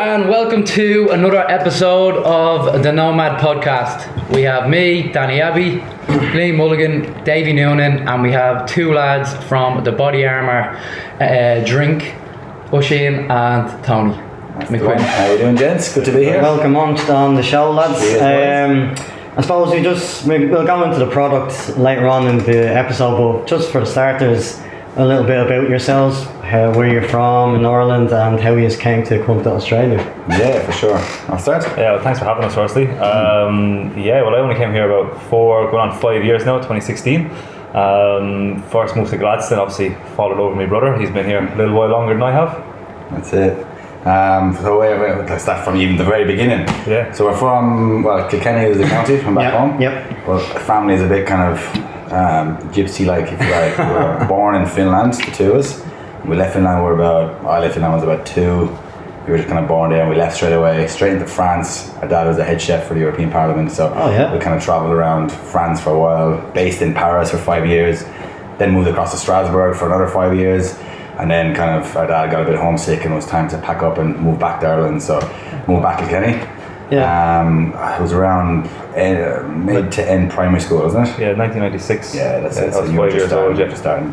and welcome to another episode of the Nomad podcast. We have me, Danny Abbey, Liam Mulligan, Davey Noonan, and we have two lads from the Body Armour drink, Oisin and Tony McQuinn. How are you doing, gents? Good to be here. Welcome on the show, lads. I suppose we'll go into the product later on in the episode, but just for the starters, a little bit about yourselves, where you're from in Ireland, and how you came to come to Australia. Yeah, for sure. I'll start. Yeah, well, thanks for having us, firstly. I only came here about going on 5 years now, 2016. First moved to Gladstone, obviously followed over my brother. He's been here a little while longer than I have. That's it. Let's start from even the very beginning. Yeah. So we're from, Kilkenny is the county, from back home. Yep. Well, the family is a bit kind of gypsy-like, if you like. We were born in Finland, the two of us. We left Finland, I left Finland when I was about 2. We were just kind of born there and we left straight into France. Our dad was the head chef for the European Parliament, so we kind of travelled around France for a while, based in Paris for 5 years, then moved across to Strasbourg for another 5 years, and then kind of our dad got a bit homesick and it was time to pack up and move back to Ireland, so moved back to Kilkenny. Yeah. It was around mid to end primary school, wasn't it? Yeah, 1996. Yeah, that's it. I was 5 years old. Just starting.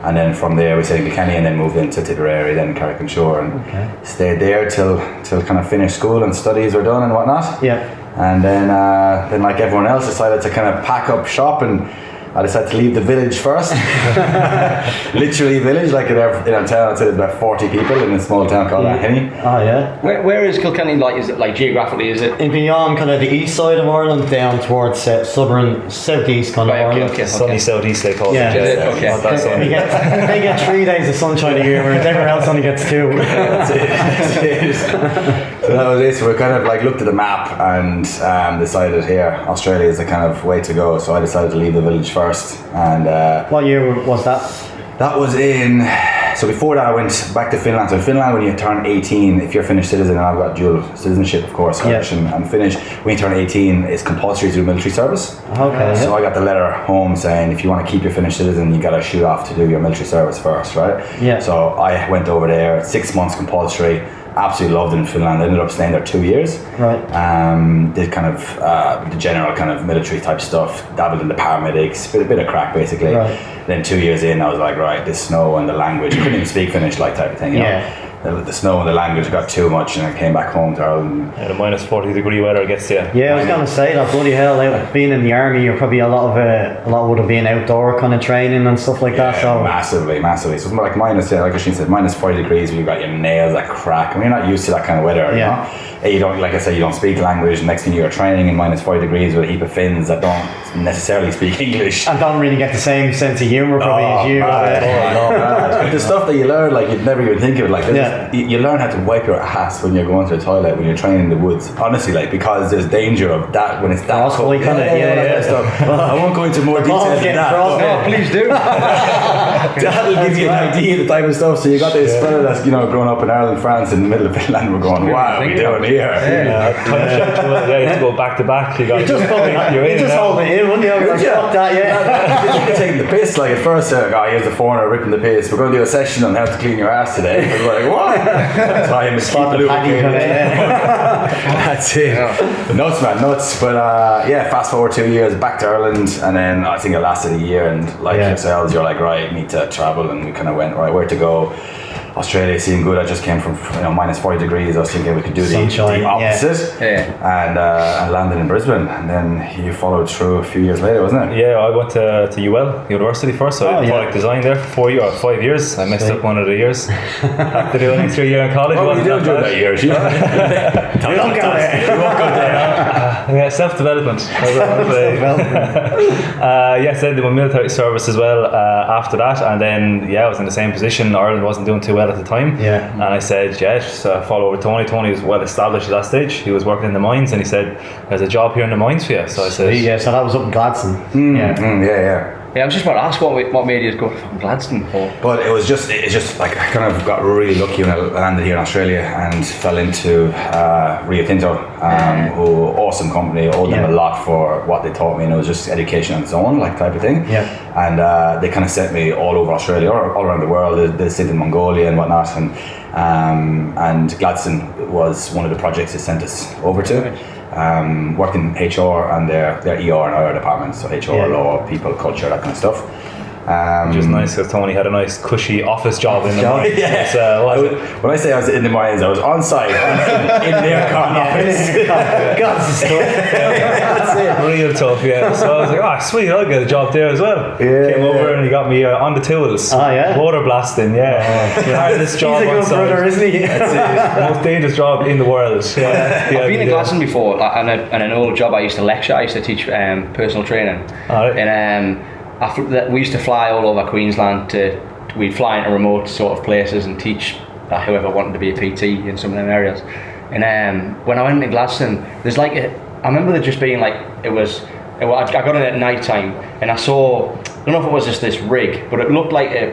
And then from there we stayed in Kilkenny and then moved into Tipperary, then Carrick-on-Shore, and stayed there till kind of finished school and studies were done and whatnot. Yeah. And then like everyone else, decided to kind of pack up shop, and I decided to leave the village first. Literally village, like in our town, I'd say there's about 40 people in a small town called Henny. Oh yeah. Where is Kilkenny? Like, is it like geographically? Is it in beyond kind of the east side of Ireland, down towards southeast kind of Ireland. Sunny southeast, they call it. Okay. Not that sunny. They get 3 days of sunshine a year, whereas everyone else only gets 2. That's it. So that was it. So we kind of like looked at the map and decided here, Australia is the kind of way to go. So I decided to leave the village first. And what year was that? That was so before that I went back to Finland. So in Finland, when you turn 18, if you're a Finnish citizen, and I've got dual citizenship, of course, Irish and Finnish, when you turn 18, it's compulsory to do military service. Okay. So I got the letter home saying, if you want to keep your Finnish citizen, you got to shoot off to do your military service first, right? Yeah. So I went over there, 6 months compulsory. Absolutely loved it in Finland. I ended up staying there 2 years. Right. Did kind of the general kind of military type stuff. Dabbled in the paramedics. A bit of crack basically. Right. Then 2 years in, I was like, right, the snow and the language. Couldn't even speak Finnish, like type of thing. You know? The snow and the language got too much, and I came back home to Ireland. Yeah, the minus 40 degree weather gets you. Yeah, I was gonna say that. Bloody hell! Like, being in the army, you're probably a lot would have been outdoor kind of training and stuff like that. So massively. So it's like minus, like Oisin said, minus 40 degrees. When you got your nails that crack. I mean, you're not used to that kind of weather. You know? You don't, like I said, you don't speak language. Next thing you're training in minus 40 degrees with a heap of Finns that don't necessarily speak English. and don't really get the same sense of humour probably as you. The stuff that you learn, like you'd never even think of it. Like you learn how to wipe your ass when you're going to the toilet when you're training in the woods. Honestly, like because there's danger of that when it's that cold. I won't go into more details than that. No, please do. That'll give you an idea of the type of stuff. So you got this fella that's growing up in Ireland, France, in the middle of Finland. We're going, wow, what are we doing here? You have to go back to back. You just hold it in, wouldn't you? Fuck that, You're taking the piss. Like at first, here's the foreigner ripping the piss. We're going to do a session on how to clean your ass today. We're like, what? Time is That's it. Nuts, man, nuts. But fast forward 2 years back to Ireland, and then I think it lasted a year. And like yourselves, you're like, right, need to travel, and we kind of went right where to go. Australia seemed good. I just came from minus 40 degrees. I was thinking we could do the opposite, and landed in Brisbane. And then you followed through a few years later, wasn't it? Yeah, I went to UL University first. So I did product design there for 5 years. I messed up one of the years. Had to do an extra year in college. What were you doing during that year? You won't go there. Yeah, self-development. Yes, I did my military service as well after that, and then I was in the same position. Ireland wasn't doing too well at the time, and I said follow over Tony. Tony was well established at that stage. He was working in the mines, and he said there's a job here in the mines for you. So I said so that was up in Gladstone. Yeah, I was just about to ask what made you go from Gladstone for. But it's just like I kind of got really lucky when I landed here in Australia and fell into Rio Tinto, who awesome company, owed them a lot for what they taught me, and it was just education on its own, like type of thing. Yeah. And they kind of sent me all over Australia, all around the world. They stayed in Mongolia and whatnot, and Gladstone was one of the projects they sent us over to. Worked in HR and their ER and IR departments, so HR, law, people, culture, that kind of stuff. Which is nice because Tony had a nice cushy office job in the mornings. Yeah. When I say I was in the mornings, I was on site in their office. God's That's it. Real tough, yeah. So I was like, sweet, I'll get a job there as well. Yeah, Came over and he got me on the tools. Oh, yeah? Water blasting, Hardest job He's a on good site. brother, isn't he? That's it. Most dangerous job in the world. Yeah. I've been in Gladstone before, and an old job I used to lecture. I used to teach personal training. Alright. And we used to fly all over Queensland. We'd fly into remote sort of places and teach whoever wanted to be a PT in some of them areas. And when I went to Gladstone, there's like I remember there just being like I got in at night time and I saw, I don't know if it was just this rig, but it looked like a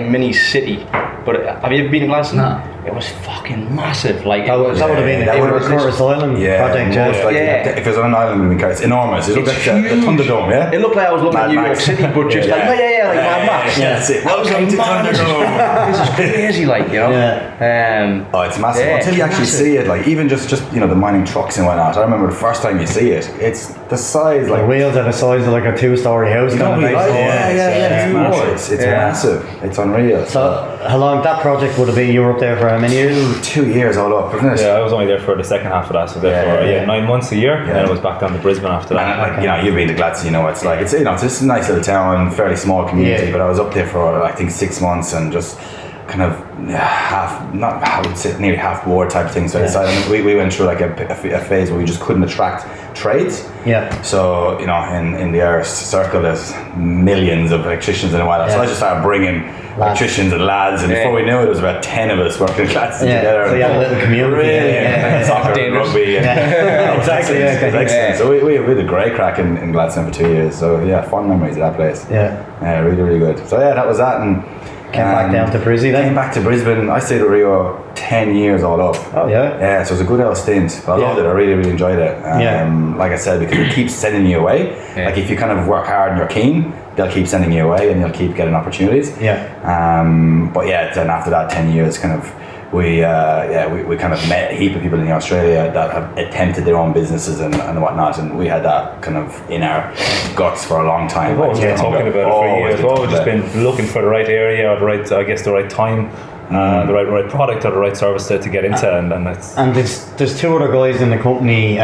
mini city. But have you ever been in Gladstone? No. It was fucking massive. Like That would have been the Curtis Island project. If it was on an island, it's enormous. It looked like the Thunderdome, yeah? It looked like I was looking at New York City, but just like Mad Max. That's it. I was like, man, this is crazy, like, you know. It's massive until you actually see it. Like even just the mining trucks and whatnot. I remember the first time you see it. It's the size, like the wheels are the size of like a 2-story house. It's massive. It's unreal. So how long that project would have been? You were up there for how many years? 2 years all up, wasn't it? Yeah, I was only there for the second half of that. So there for 9 months a year, and then I was back down to Brisbane after that. And you've been to Gladstone, it's like it's just a nice little town, fairly small community. But I was up there for I think 6 months and just kind of nearly half bored type of thing. So I decided we went through like a phase where we just couldn't attract trades. Yeah. So in the Irish circle, there's millions of electricians and whatnot. So I just started bringing electricians and lads, and before we knew it, there was about 10 of us working in Gladstone together. So you had a little community. Soccer and rugby. And Exactly. excellent. So we had a great crack in Gladstone for 2 years. So fond memories of that place. Really, really good. So that was that, and came back down to Brisbane then? Came back to Brisbane. I stayed at Rio 10 years all up. Oh yeah? Yeah, so it was a good old stint. But I loved it. I really, really enjoyed it. Like I said, because it keeps sending you away. Like if you kind of work hard and you're keen, they'll keep sending you away and you'll keep getting opportunities. But then after that 10 years kind of we kind of met a heap of people in Australia that have attempted their own businesses and whatnot, and we had that kind of in our guts for a long time. We've always been talking about it for years. We've always just been looking for the right area or the right time. The right product or the right service to get into, and that's. And there's two other guys in the company,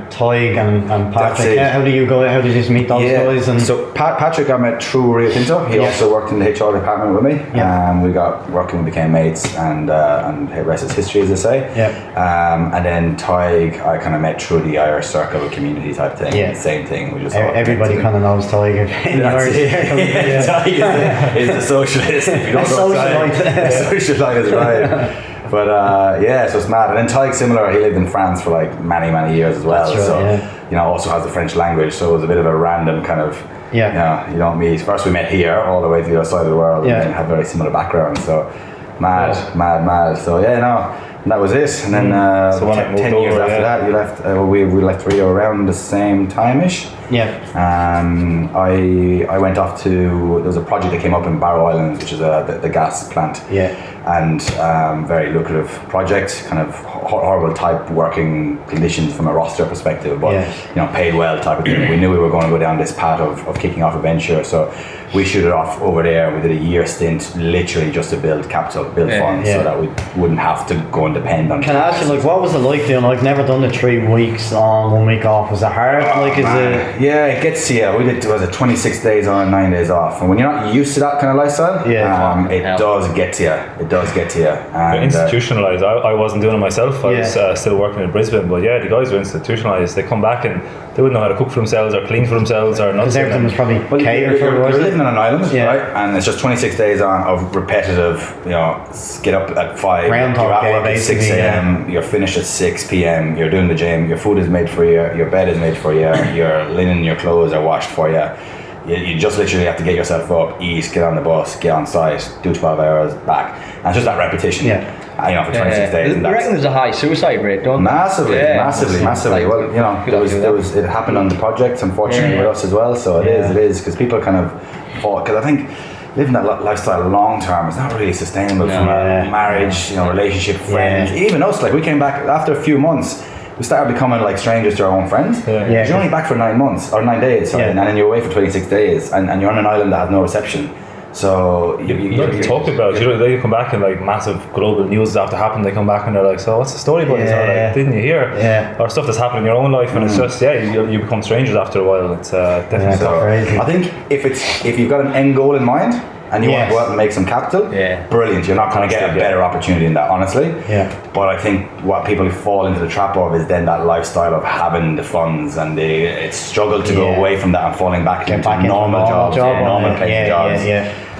Tig and Patrick. How did you just meet those guys? And so Patrick I met through Rio Tinto. He also worked in the HR department with me. We got working, we became mates, and rest is history, as they say. And then Tig I kind of met through the Irish circle community type thing. Same thing. We just everybody kind of knows Tig in the Irish. Tig is the socialist. If you don't know Tig, socialite is right. But so it's mad. And then Tig, similar, he lived in France for like many years as well. Also has the French language, so it was a bit of a random kind of you don't meet. First we met here all the way to the other side of the world and then have very similar backgrounds. So mad. So and that was it. And then 10 years after that you left we left Rio around the same time-ish. I went off to, there was a project that came up in Barrow Islands, which is the gas plant. And very lucrative project, kind of horrible type working conditions from a roster perspective, but paid well type of thing. We knew we were going to go down this path of kicking off a venture, so we shooted off over there. We did a year stint literally just to build capital, build funds, so that we wouldn't have to go and depend on. Can I ask you, like, what was it like doing? I've never done the 3 weeks on, 1 week off. Was it hard? It gets to you. We did 26 days on, 9 days off, and when you're not used to that kind of lifestyle, it does get to you. It does get to you. And institutionalized. I wasn't doing it myself. I was still working in Brisbane, but the guys were institutionalized. They come back and they wouldn't know how to cook for themselves or clean for themselves or nothing. Because everything was probably catered for. You're living on an island, right? And it's just 26 days on of repetitive. Get up at 5. You're at work at 6 a.m. You're finished at 6 p.m. You're doing the gym. Your food is made for you. Your bed is made for you. Your linen, your clothes are washed for you. You just literally have to get yourself up, eat, get on the bus, get on site, do 12 hours, back. And it's just that repetition. For 26 days. I reckon there's a high suicide rate, don't there? Massively. Well, it happened on the project, unfortunately, with us as well. So it is, because people kind of fall, because I think living that lifestyle long term is not really sustainable from a marriage, relationship, friends. Even us, like we came back after a few months. We started becoming like strangers to our own friends. You're only back for 9 months or 9 days, and then you're away for 26 days, and you're on an island that has no reception. So you talk about it. They come back and like massive global news after happened. They come back and they're like, "So what's the story about this?" Or like, "Didn't you hear?" Or stuff that's happened in your own life, and it's just you become strangers after a while. It's definitely crazy. I think if you've got an end goal in mind and you want to go out and make some capital, brilliant. You're not going to get a better opportunity in that, honestly. But I think what people fall into the trap of is then that lifestyle of having the funds, and they struggle to go away from that and falling back into normal jobs, normal paying jobs.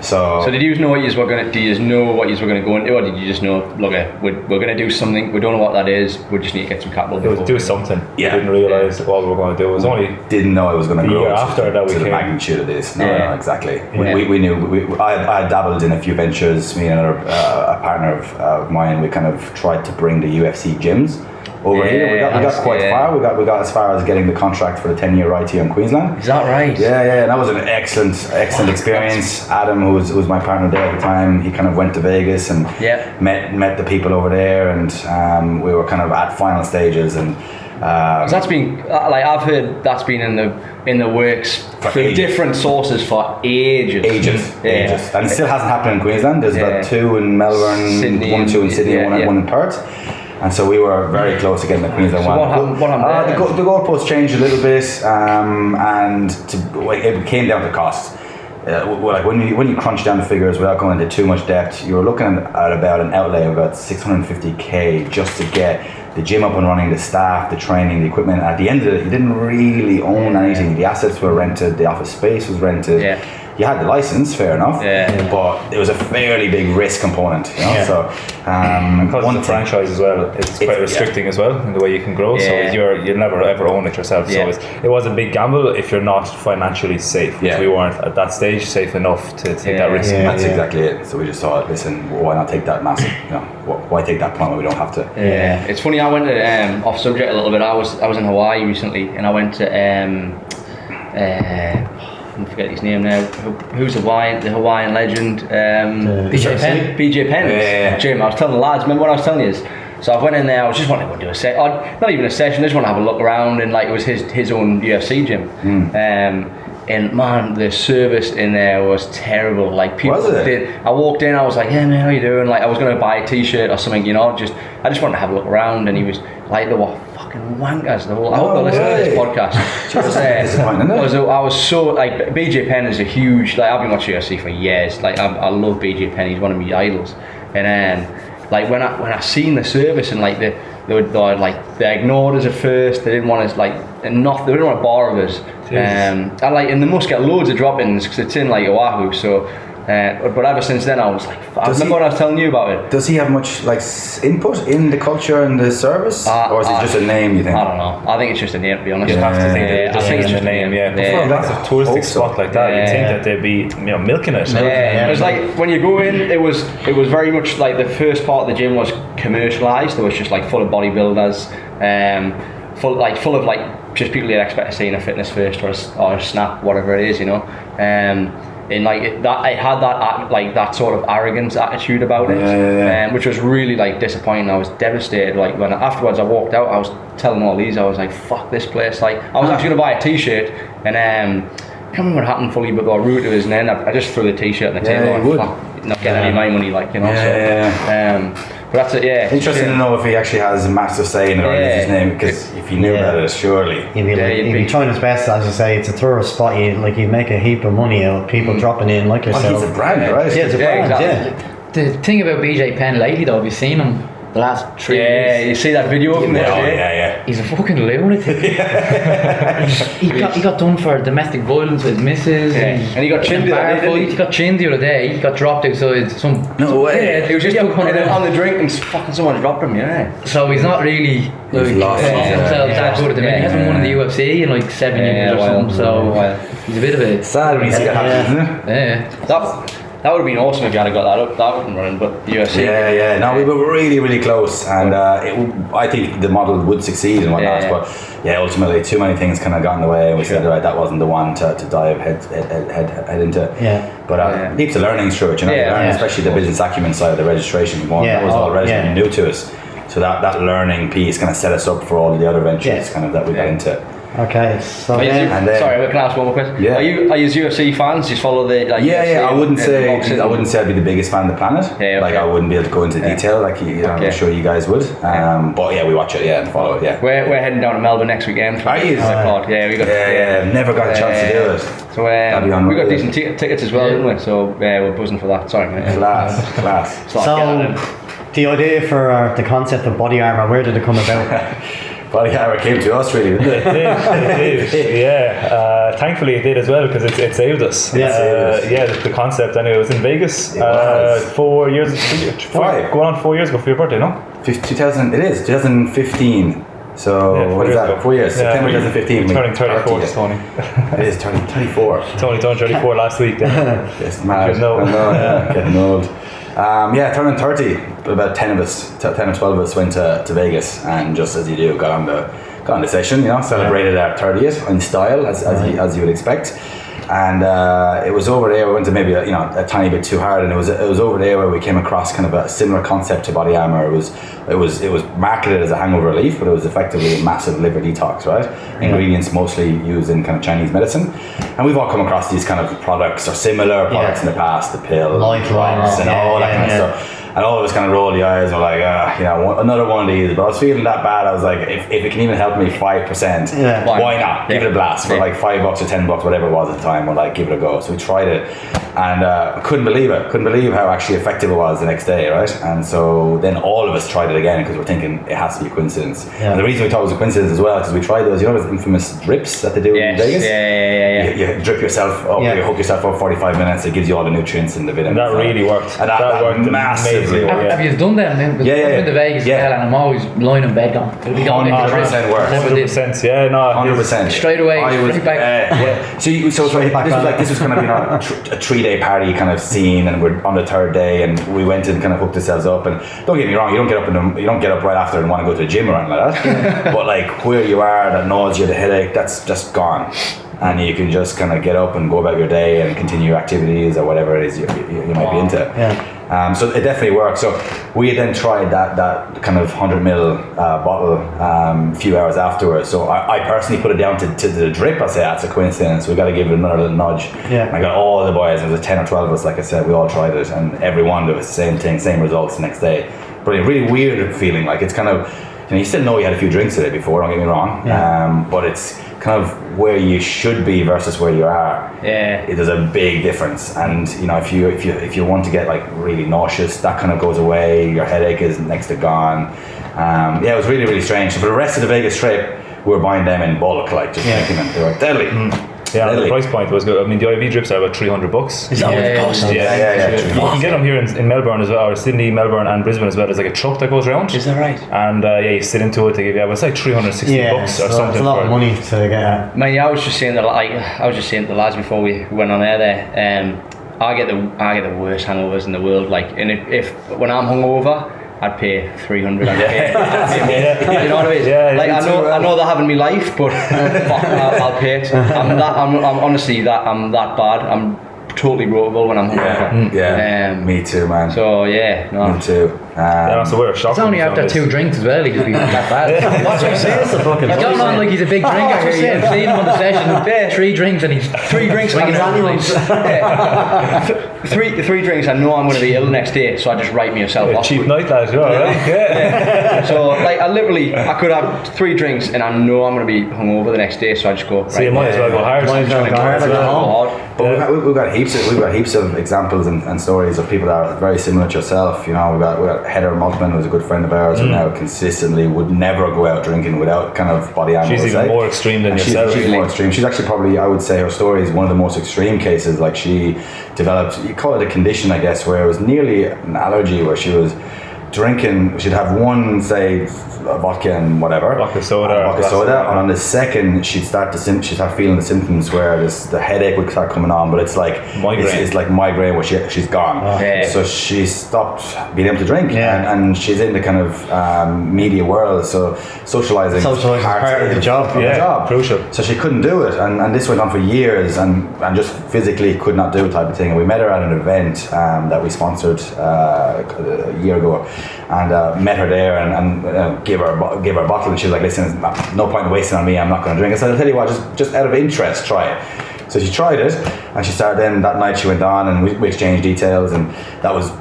So did you know what you were going to? Do you know what you were going to go into, or did you just know? Look, we're going to do something. We don't know what that is. We just need to get some capital. It was do something. We didn't realise what we were going to do. It was only didn't know it was going to grow after that we to the came. magnitude of this. No, exactly. We knew. I had dabbled in a few ventures. Me and a partner of mine. We kind of tried to bring the UFC gyms over here. We got quite far. We got as far as getting the contract for the 10-year right here in Queensland. Is that right? Yeah. And that was an excellent experience. Adam, who was my partner there at the time, he kind of went to Vegas and met the people over there, and we were kind of at final stages. And that's been like I've heard that's been in the works through different sources for ages, and it still hasn't happened in Queensland. There's about 2 in Melbourne, Sydney, 1 or 2 in Sydney, and one in Perth. And so we were very close to getting the Queensland one. What happened the goalposts changed a little bit, and it came down to cost. Like when you crunch down the figures without going into too much depth, you were looking at about an outlay of about 650k just to get the gym up and running, the staff, the training, the equipment. At the end of it, you didn't really own anything. The assets were rented, the office space was rented. You had the license, fair enough, but it was a fairly big risk component. So because of the franchise as well, it's quite restricting as well in the way you can grow. So you'll never ever own it yourself. So it was a big gamble if you're not financially safe, which we weren't at that stage safe enough to take that risk. That's exactly it. So we just thought, listen, why not take that massive? Why take that point when we don't have to? It's funny. I went to off subject a little bit. I was in Hawaii recently, and I went to I forget his name now. Who's the Hawaiian legend? BJ Penn. BJ Penn. Jim, I was telling the lads. Remember what I was telling you? So I went in there. I was just wanting to go do a set. Not even a session. I just want to have a look around, and like it was his own UFC gym. And man, the service in there was terrible. Like people I walked in, I was like, "Yeah, man, how you doing?" Like I was going to buy a T-shirt or something, I just wanted to have a look around, and he was like, "They were fucking wankers." I hope they listen to this podcast. I was so like, BJ Penn is a huge. Like I've been watching UFC for years. Like I love BJ Penn. He's one of my idols. And like when I seen the service and like they ignored us at first. They didn't want us they didn't want to borrow us. And they must get loads of drop-ins because it's in like Oahu. So, but ever since then, I was like, I remember when I was telling you about it. Does he have much like input in the culture and the service, or is it just a name? You think? I don't know. I think it's just a name, to be honest. You have to think that I think it's just a name. For a massive touristic spot like that, you'd think that they'd be milking it. It was like when you go in, it was very much like the first part of the gym was commercialised. It was just like full of bodybuilders, full of just people you'd expect to see in a Fitness First or a Snap, whatever it is, and like it had that sort of arrogance attitude about it, which was really like disappointing. I was devastated. Like when afterwards I walked out, I was telling all these, I was like, "Fuck this place!" Like I was actually gonna buy a T-shirt, and I can't remember what happened fully, but got route to us, and then I just threw the T-shirt on the table. And not getting any of my money, but that's it. Interesting to know if he actually has a massive say in it, or is his name, because if he knew about it, surely he'd be trying his best. As you say, it's a tourist spot. You make a heap of money out of people dropping in like yourself. He's a brand, right? Yeah, it's a brand. Exactly. The thing about BJ Penn lately, though, have you seen him? the last 3 Yeah, years. you see that video of him Oh, yesterday? yeah. He's a fucking lunatic. he got done for domestic violence with his missus. Yeah. And he got chinned the other day, didn't he? He got chinned the other day. He got dropped outside some. No way. Yeah, He was just yeah, on the drink and fucking someone dropped him, yeah. So he's not really He's lost himself that good at the minute. He hasn't won in the Yeah. UFC in like 7 Yeah, years or well, something. So well. he's a bit of a. Sad when you see that happen, isn't it? Yeah. That would have been awesome if you had got that up and running, but the UFC. Yeah. No, we were really, really close, and I think the model would succeed and whatnot. Yeah. But yeah, ultimately, too many things kind of got in the way, and we said, right, that wasn't the one to dive head into. Yeah. But heaps of learnings through it, you know, Yeah, you learn, yeah. especially the business acumen side of the registration one. Yeah. That was all Oh, relatively yeah. new to us. So that learning piece kind of set us up for all the other ventures Yeah. kind of that we got into. Okay, so Are you, then, And then- sorry, can I ask one more question? Yeah. Are you UFC fans? Just follow the like? Yeah, UFC I wouldn't and say boxing? I'd be the biggest fan of the planet. Yeah, okay. Like I wouldn't be able to go into detail like I'm Okay. sure you guys would. But yeah, we watch it, and follow it. Yeah. We're heading down to Melbourne next weekend. Are you? The pod. Yeah, we got. Yeah, never got a chance to do it. So That'd be we unreal. got decent tickets as well, didn't we? So we're buzzing for that. Sorry, mate. Class. So, so the idea for the concept of body armor, where did it come about? Body armor came to us really, didn't it? It did. Yeah. Thankfully, it did as well because it saved us. Yeah. Yeah. The concept anyway was in Vegas. It was. 4 years. 5. Going on 4 years ago for your birthday, no? 2015. So Yeah, what is that? 4 years. Yeah. September 2015. Turning 34, 30th. Tony. It is turning 34. Tony turned 34 last week. Yeah. It's mad. No. I know, yeah, getting old. Turning 30. About 10 or 12 of us went to Vegas, and just as you do, got on the session. You know, celebrated our 30th in style, as you would expect. And it was over there. We went to maybe a tiny bit too hard, and it was over there where we came across kind of a similar concept to body armor. It was marketed as a hangover relief, but it was effectively a massive liver detox, right? Ingredients mostly used in kind of Chinese medicine, and we've all come across these kind of products or similar products in the past, the pill, Lifelines, and all that kind of stuff. And all of us kind of rolled the eyes and were like, another one of these. But I was feeling that bad. I was like, if it can even help me 5%, Yeah. why not? Give it a blast for like $5 or $10, whatever it was at the time. We're like, give it a go. So we tried it, and I couldn't believe it. Couldn't believe how actually effective it was the next day, right? And so then all of us tried it again because we're thinking it has to be a coincidence. Yeah. And the reason we thought it was a coincidence as well because we tried those, those infamous drips that they do in Vegas. Yeah. You drip yourself up, you hook yourself up 45 minutes. It gives you all the nutrients and the vitamins. And that really worked. And that worked massively. amazing. Have you done them? I've been to Vegas and I'm always lying in bed going, "Will we go in?" 100% works. Never did. 100%. Yeah, no. 100%. Straight away, I was, straight back. So it's like, this was kind of a 3-day party kind of scene, and we're on the 3rd day, and we went and kind of hooked ourselves up. And don't get me wrong, you don't get up right after and want to go to the gym or anything like that. But like where you are, that nausea, the headache, that's just gone. And you can just kind of get up and go about your day and continue your activities or whatever it is you might be into. Yeah. So it definitely worked. So we then tried that kind of 100ml bottle a few hours afterwards. So I personally put it down to the drip. I say that's a coincidence. We got to give it another little nudge. Yeah. And I got all the boys. There was 10 or 12 of us. Like I said, we all tried it, and everyone did the same thing, same results the next day. Brilliant, really weird feeling. Like it's kind of, you still know you had a few drinks the day before. Don't get me wrong. Yeah. But it's kind of where you should be versus where you are. Yeah. There's a big difference, and if you want to get like really nauseous, that kind of goes away. Your headache is next to gone. It was really, really strange. So for the rest of the Vegas trip, we were buying them in bulk, like just drinking them. They were deadly. Yeah, and the Deadly. price point was good. I mean, the IV drips are about $300. Is that what it costs? Yeah. You can get them here in Melbourne as well, or Sydney, Melbourne, and Brisbane as well. There's like a truck that goes around. Is that right? And you sit into it. They give you, it's like $360 or so something. it's a lot for of it. money to get at. Man, I was just saying that. I was just saying to the lads before we went on air there. I get the worst hangovers in the world. Like, and if when I'm hungover, I'd pay $300. You know what I mean? Yeah, like I know they're having me life, but I'll pay it. I'm honestly I'm that bad. I'm totally ropeable when I'm hungover. Yeah. Me too, man. So yeah, no. Me too. So we're shocked. It's only after 2 drinks as well, he could be that bad. That's what I'm saying. It's a fucking He's going on like he's a big drinker here. You've seen him on the session. 3 drinks and he's 3 drinks. swinging and around the place. three drinks. I know I'm going to be ill next day, so I just write myself off. Cheap night, lad. Right? Yeah. So like I could have 3 drinks and I know I'm going to be hungover the next day, so I just go. So you might as well go hard. Might as well go hard. Go hard. But we've got heaps of examples and stories of people that are very similar to yourself. You know, we got Heather Maltman, who's a good friend of ours, and now consistently would never go out drinking without kind of body armor. She's even more extreme than yourself. She's more extreme. She's actually probably, I would say, her story is one of the most extreme cases. Like, she developed, you call it a condition, I guess, where it was nearly an allergy, where she was drinking, she'd have one, say, vodka and whatever, vodka soda, and on the second she'd start feeling the symptoms where the headache would start coming on, but it's like migraine. It's like migraine where she's gone. So she stopped being able to drink, and she's in the kind of media world, so socializing part of the job. Crucial. So she couldn't do it, and this went on for years, and just physically could not do it, type of thing. And we met her at an event that we sponsored a year ago, and met her there, and gave her a bottle, and she was like, listen, no point in wasting on me, I'm not going to drink. I said, I'll tell you what, just out of interest, try it. So she tried it, and she started. Then that night she went on, and we exchanged details, and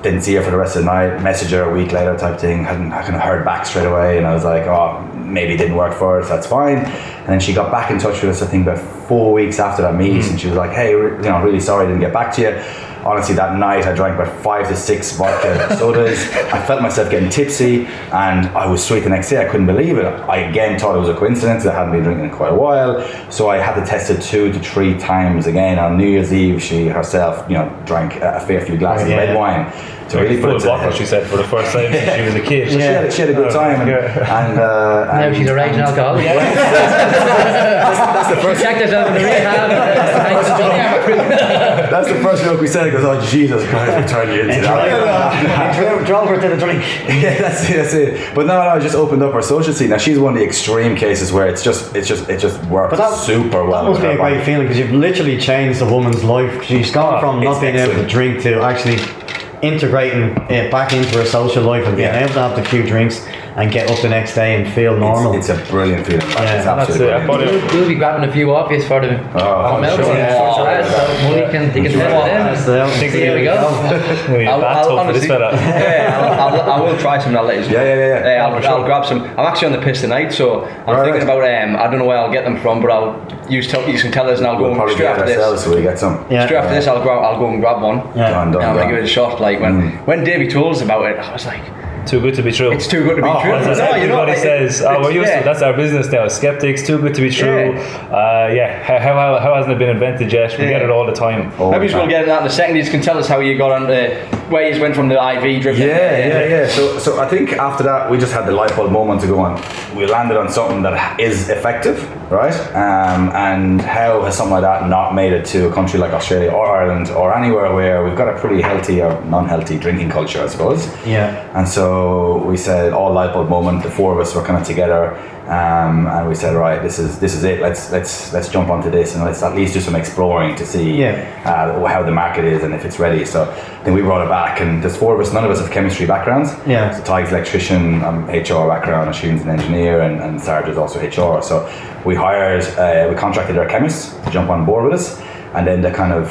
didn't see her for the rest of the night. Messaged her a week later, type thing. I kind of heard back straight away, and I was like, oh, maybe it didn't work for her, so that's fine. And then she got back in touch with us, I think about 4 weeks after that meet, and she was like, hey, really sorry I didn't get back to you. Honestly, that night I drank about 5 to 6 vodka sodas. I felt myself getting tipsy, and I was sweet the next day. I couldn't believe it. I again thought it was a coincidence. I hadn't been drinking in quite a while, so I had to test it 2 to 3 times again. On New Year's Eve, she herself, drank a fair few glasses of red wine. To really put it bottle, she said, for the first time since she was a kid. So she had a good time, and now she's a raging alcoholic. That's the first. Checked herself in the rehab. That's the first joke we said. It goes, oh Jesus Christ, we turned you into that. Drove her to the drink. Yeah, that's it. But no, I just opened up her social scene. Now she's one of the extreme cases where it just works super well. That must be a great feeling, because you've literally changed a woman's life. She's gone from not being able to drink to actually integrating it back into her social life and being able to have the few drinks and get up the next day and feel normal. It's a brilliant feeling. It's absolutely brilliant. We'll be grabbing a few obvious for the milk. Sure. Molly can take it in. Here we go. I will try some. I'll let you know. Yeah. I'll grab some. I'm actually on the piss tonight, so I'm thinking about. I don't know where I'll get them from, but you can tell us, and I'll go straight after this. So we get some. Straight after this, I'll go and grab one. Done. I'm gonna give it a shot. Like when Davey told us about it, I was like, too good to be true. It's too good to be true. Everybody says, we're used to, that's our business now. Skeptics, too good to be true. How hasn't it been invented yet? We get it all the time. Maybe we'll get into that in a second. You just can tell us how you got on where you went from the IV drip. So I think after that, we just had the light bulb moment to go on. We landed on something that is effective, right? And how has something like that not made it to a country like Australia or Ireland or anywhere where we've got a pretty healthy or non-healthy drinking culture, I suppose. And so we said, light bulb moment. The 4 of us were kind of together, and we said, right, this is it. Let's jump onto this, and let's at least do some exploring to see how the market is and if it's ready. So then we brought it back, and there's 4 of us. None of us have chemistry backgrounds. So Ty's electrician, HR background, Oisin's an engineer, and Sarge is also HR. So we contracted our chemists to jump on board with us. And then the kind of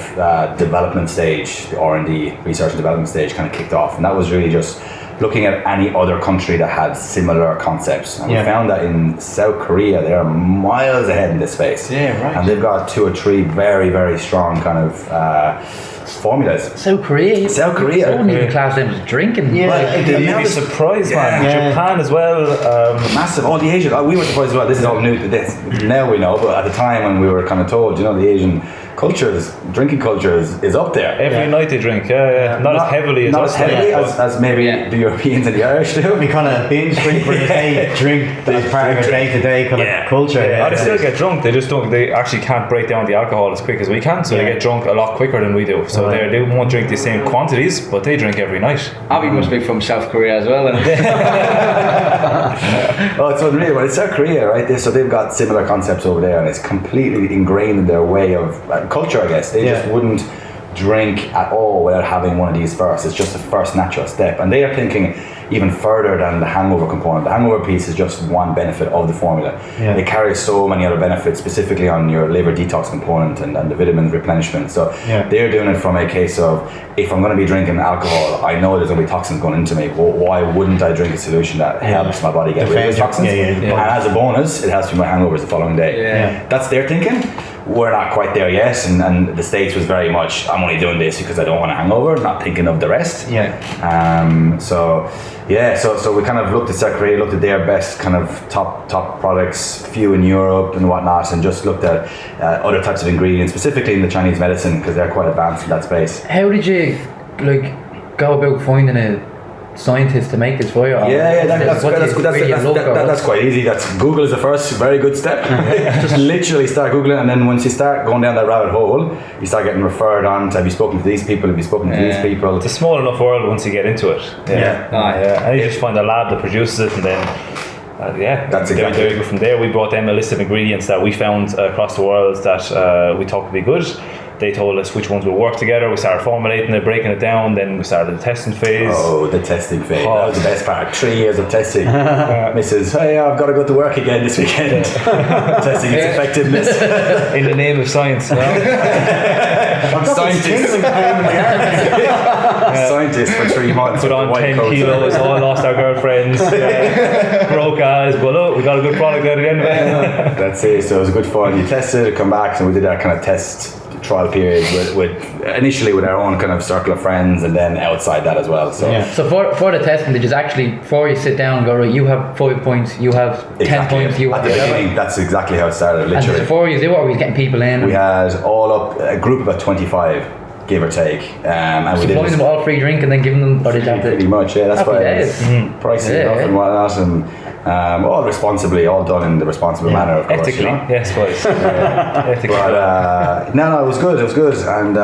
development stage, the R&D, research and development stage, kind of kicked off. And that was really just looking at any other country that had similar concepts. And we found that in South Korea, they are miles ahead in this space. And they've got 2 or 3 very, very strong kind of formulas. South Korea? I wouldn't even class them as drinking. You'd be surprised, man. Japan as well. Massive. All the Asian. We were surprised as well. This is all new. Now we know, but at the time when we were kind of told, the Asian drinking culture is up there. Every night they drink, not as heavily as maybe the Europeans and the Irish do. We kind of binge drink for the day, drink as part of our day-to-day kind of culture. They still get drunk, they actually can't break down the alcohol as quick as we can, so they get drunk a lot quicker than we do. So they won't drink the same quantities, but they drink every night. Abby must be from South Korea as well. It's unreal. Well, it's South Korea, right? So they've got similar concepts over there, and it's completely ingrained in their way of culture, I guess. They just wouldn't drink at all without having one of these first. It's just the first natural step, and they are thinking even further than the hangover component. The hangover piece is just one benefit of the formula. It carries so many other benefits, specifically on your liver detox component and the vitamin replenishment. So they're doing it from a case of, if I'm going to be drinking alcohol, I know there's going to be toxins going into me. Well, why wouldn't I drink a solution that helps my body get rid of those toxins? And as a bonus, it helps me with my hangovers the following day. That's their thinking. we're not quite there yet, and the States was very much, I'm only doing this because I don't want a hangover, not thinking of the rest. So we kind of looked at Secretary, looked at their best kind of top products, few in Europe and whatnot, and just looked at other types of ingredients, specifically in the Chinese medicine, because they're quite advanced in that space. How did you go about finding a scientist to make this for you? That's quite easy. Google is the first very good step. Just literally start Googling, and then once you start going down that rabbit hole, you start getting referred on to, have you spoken to these people, have you spoken to these people. It's a small enough world once you get into it. And you just find a lab that produces it, and then that's exactly there you go. From there, we brought them a list of ingredients that we found across the world that we thought would be good. They told us which ones will work together. We started formulating it, breaking it down. Then we started the testing phase. Oh, the testing phase. That was the best part. 3 years of testing. Mrs. Hey, I've got to go to work again this weekend. Testing its effectiveness. In the name of science. Scientists for 3 months. Put on 10 kilos, all lost our girlfriends. Broke eyes. But look, we got a good product out of the end of it. That's it. So it was good fun. You tested it, come back, and we did our kind of test trial period with initially with our own kind of circle of friends, and then outside that as well. So So for the testing, did you actually, before you sit down and go, right, you have 5 points, you have 10 points, you at have the beginning, that's exactly how it started, literally. And before you do what, were you getting people in? We had all up a group of about 25, give or take, and we did supplying them all free drink and then giving them, or did you have to? Pretty much, yeah. That's why it was pricey enough and whatnot, and all responsibly, all done in the responsible manner, of course. Ethically, yes, boys. Ethically. But no, it was good, and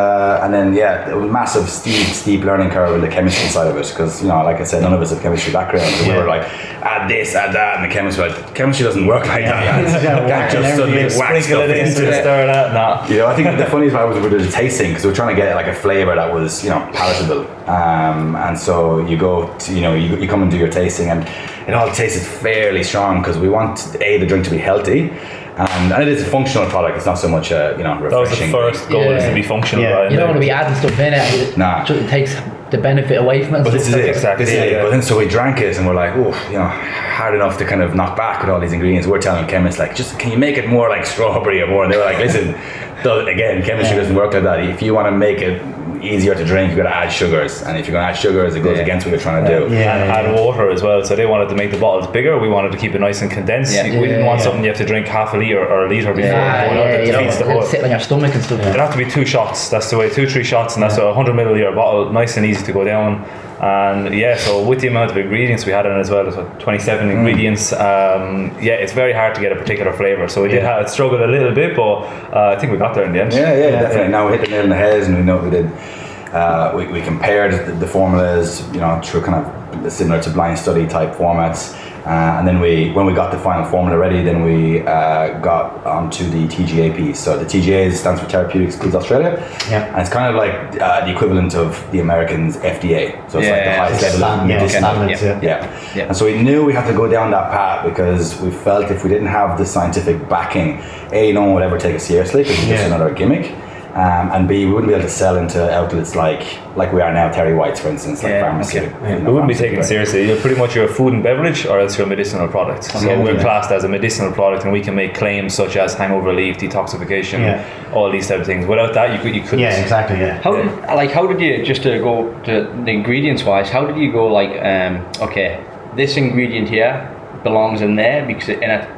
then it was massive, steep learning curve in the chemistry side of it, because like I said, none of us have chemistry background, so we were like, add this, add that, and the chemist was like, chemistry doesn't work like that. Can't just suddenly whack stuff into it. I think the funniest part was we did a tasting, because we were trying to get like a flavour that was palatable, and so you go to, you come and do your tasting, and it all tasted fairly strong, because we want the drink to be healthy, and it is a functional product. It's not so much refreshing. That was the first goal, is to be functional. You don't want to be adding stuff in it. Nah. It takes the benefit away from it. But this is it. Exactly. But then so we drank it, and we're like, hard enough to kind of knock back with all these ingredients. We're telling chemists, like, just can you make it more like strawberry or more? And they were like, listen, again, chemistry doesn't work like that. If you want to make it easier to drink, you've got to add sugars, and if you're going to add sugars, it goes against what you're trying to do. Add water as well. So they wanted to make the bottles bigger. We wanted to keep it nice and condensed. We didn't want something you have to drink half a litre or a litre before going out. That defeats the whole. Sit on your stomach and stuff. It'd have to be 2 shots. That's the way, 2-3 shots, and that's a 100 milliliter bottle, nice and easy to go down. And so with the amount of ingredients we had in it as well, there's 27 ingredients. It's very hard to get a particular flavour. So we did have struggled a little bit, but I think we got there in the end. Definitely. Now we hit the nail on the head, and we know what we did. We compared the formulas, through kind of similar to blind study type formats, and then when we got the final formula ready, then we got onto the TGA piece. So the TGA stands for Therapeutic Goods Australia, and it's kind of like the equivalent of the Americans' FDA. So it's like the highest level of medicinal. And so we knew we had to go down that path, because we felt if we didn't have the scientific backing, no one would ever take it seriously, because it's just another gimmick. And B, we wouldn't be able to sell into outlets like we are now, Terry White's, for instance, like pharmaceutical. We wouldn't be taken seriously. You're pretty much a food and beverage, or else you're a medicinal product. So we're classed as a medicinal product, and we can make claims such as hangover relief, detoxification, all these type of things. Without that, you couldn't. Yeah, exactly. Yeah. How did you, just to go to the ingredients wise, how did you go this ingredient here belongs in there, because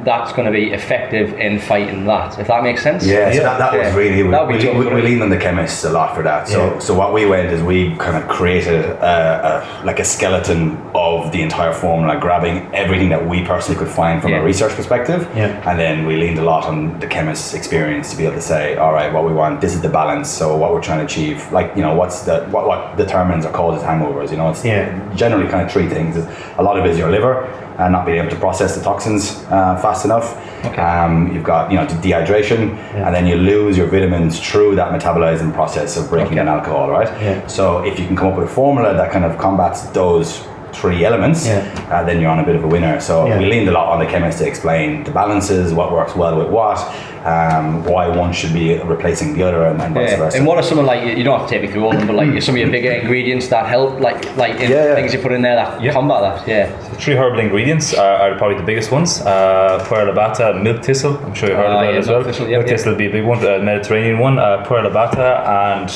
that's going to be effective in fighting that, if that makes sense? So that was really, we leaned on the chemists a lot for that. So what we went is we kind of created a skeleton of the entire formula, grabbing everything that we personally could find from a research perspective, and then we leaned a lot on the chemist's experience to be able to say, all right, what we want, this is the balance, so what we're trying to achieve, what's what determines or causes hangovers. It's generally kind of 3 things. A lot of it is your liver, and not being able to process the toxins fast enough. You've got dehydration, and then you lose your vitamins through that metabolizing process of breaking down alcohol, right? So if you can come up with a formula that kind of combats those 3 elements, then you're on a bit of a winner. So we leaned a lot on the chemist to explain the balances, what works well with what, why one should be replacing the other and vice versa. And what are some of, like, you don't have to take me through all of them, but like some of your bigger ingredients that help, like things you put in there that combat that? So the 3 herbal ingredients are probably the biggest ones. Puer labata, milk thistle. I'm sure you heard about it as well. Milk thistle would be a big one, Mediterranean one. Puer labata, and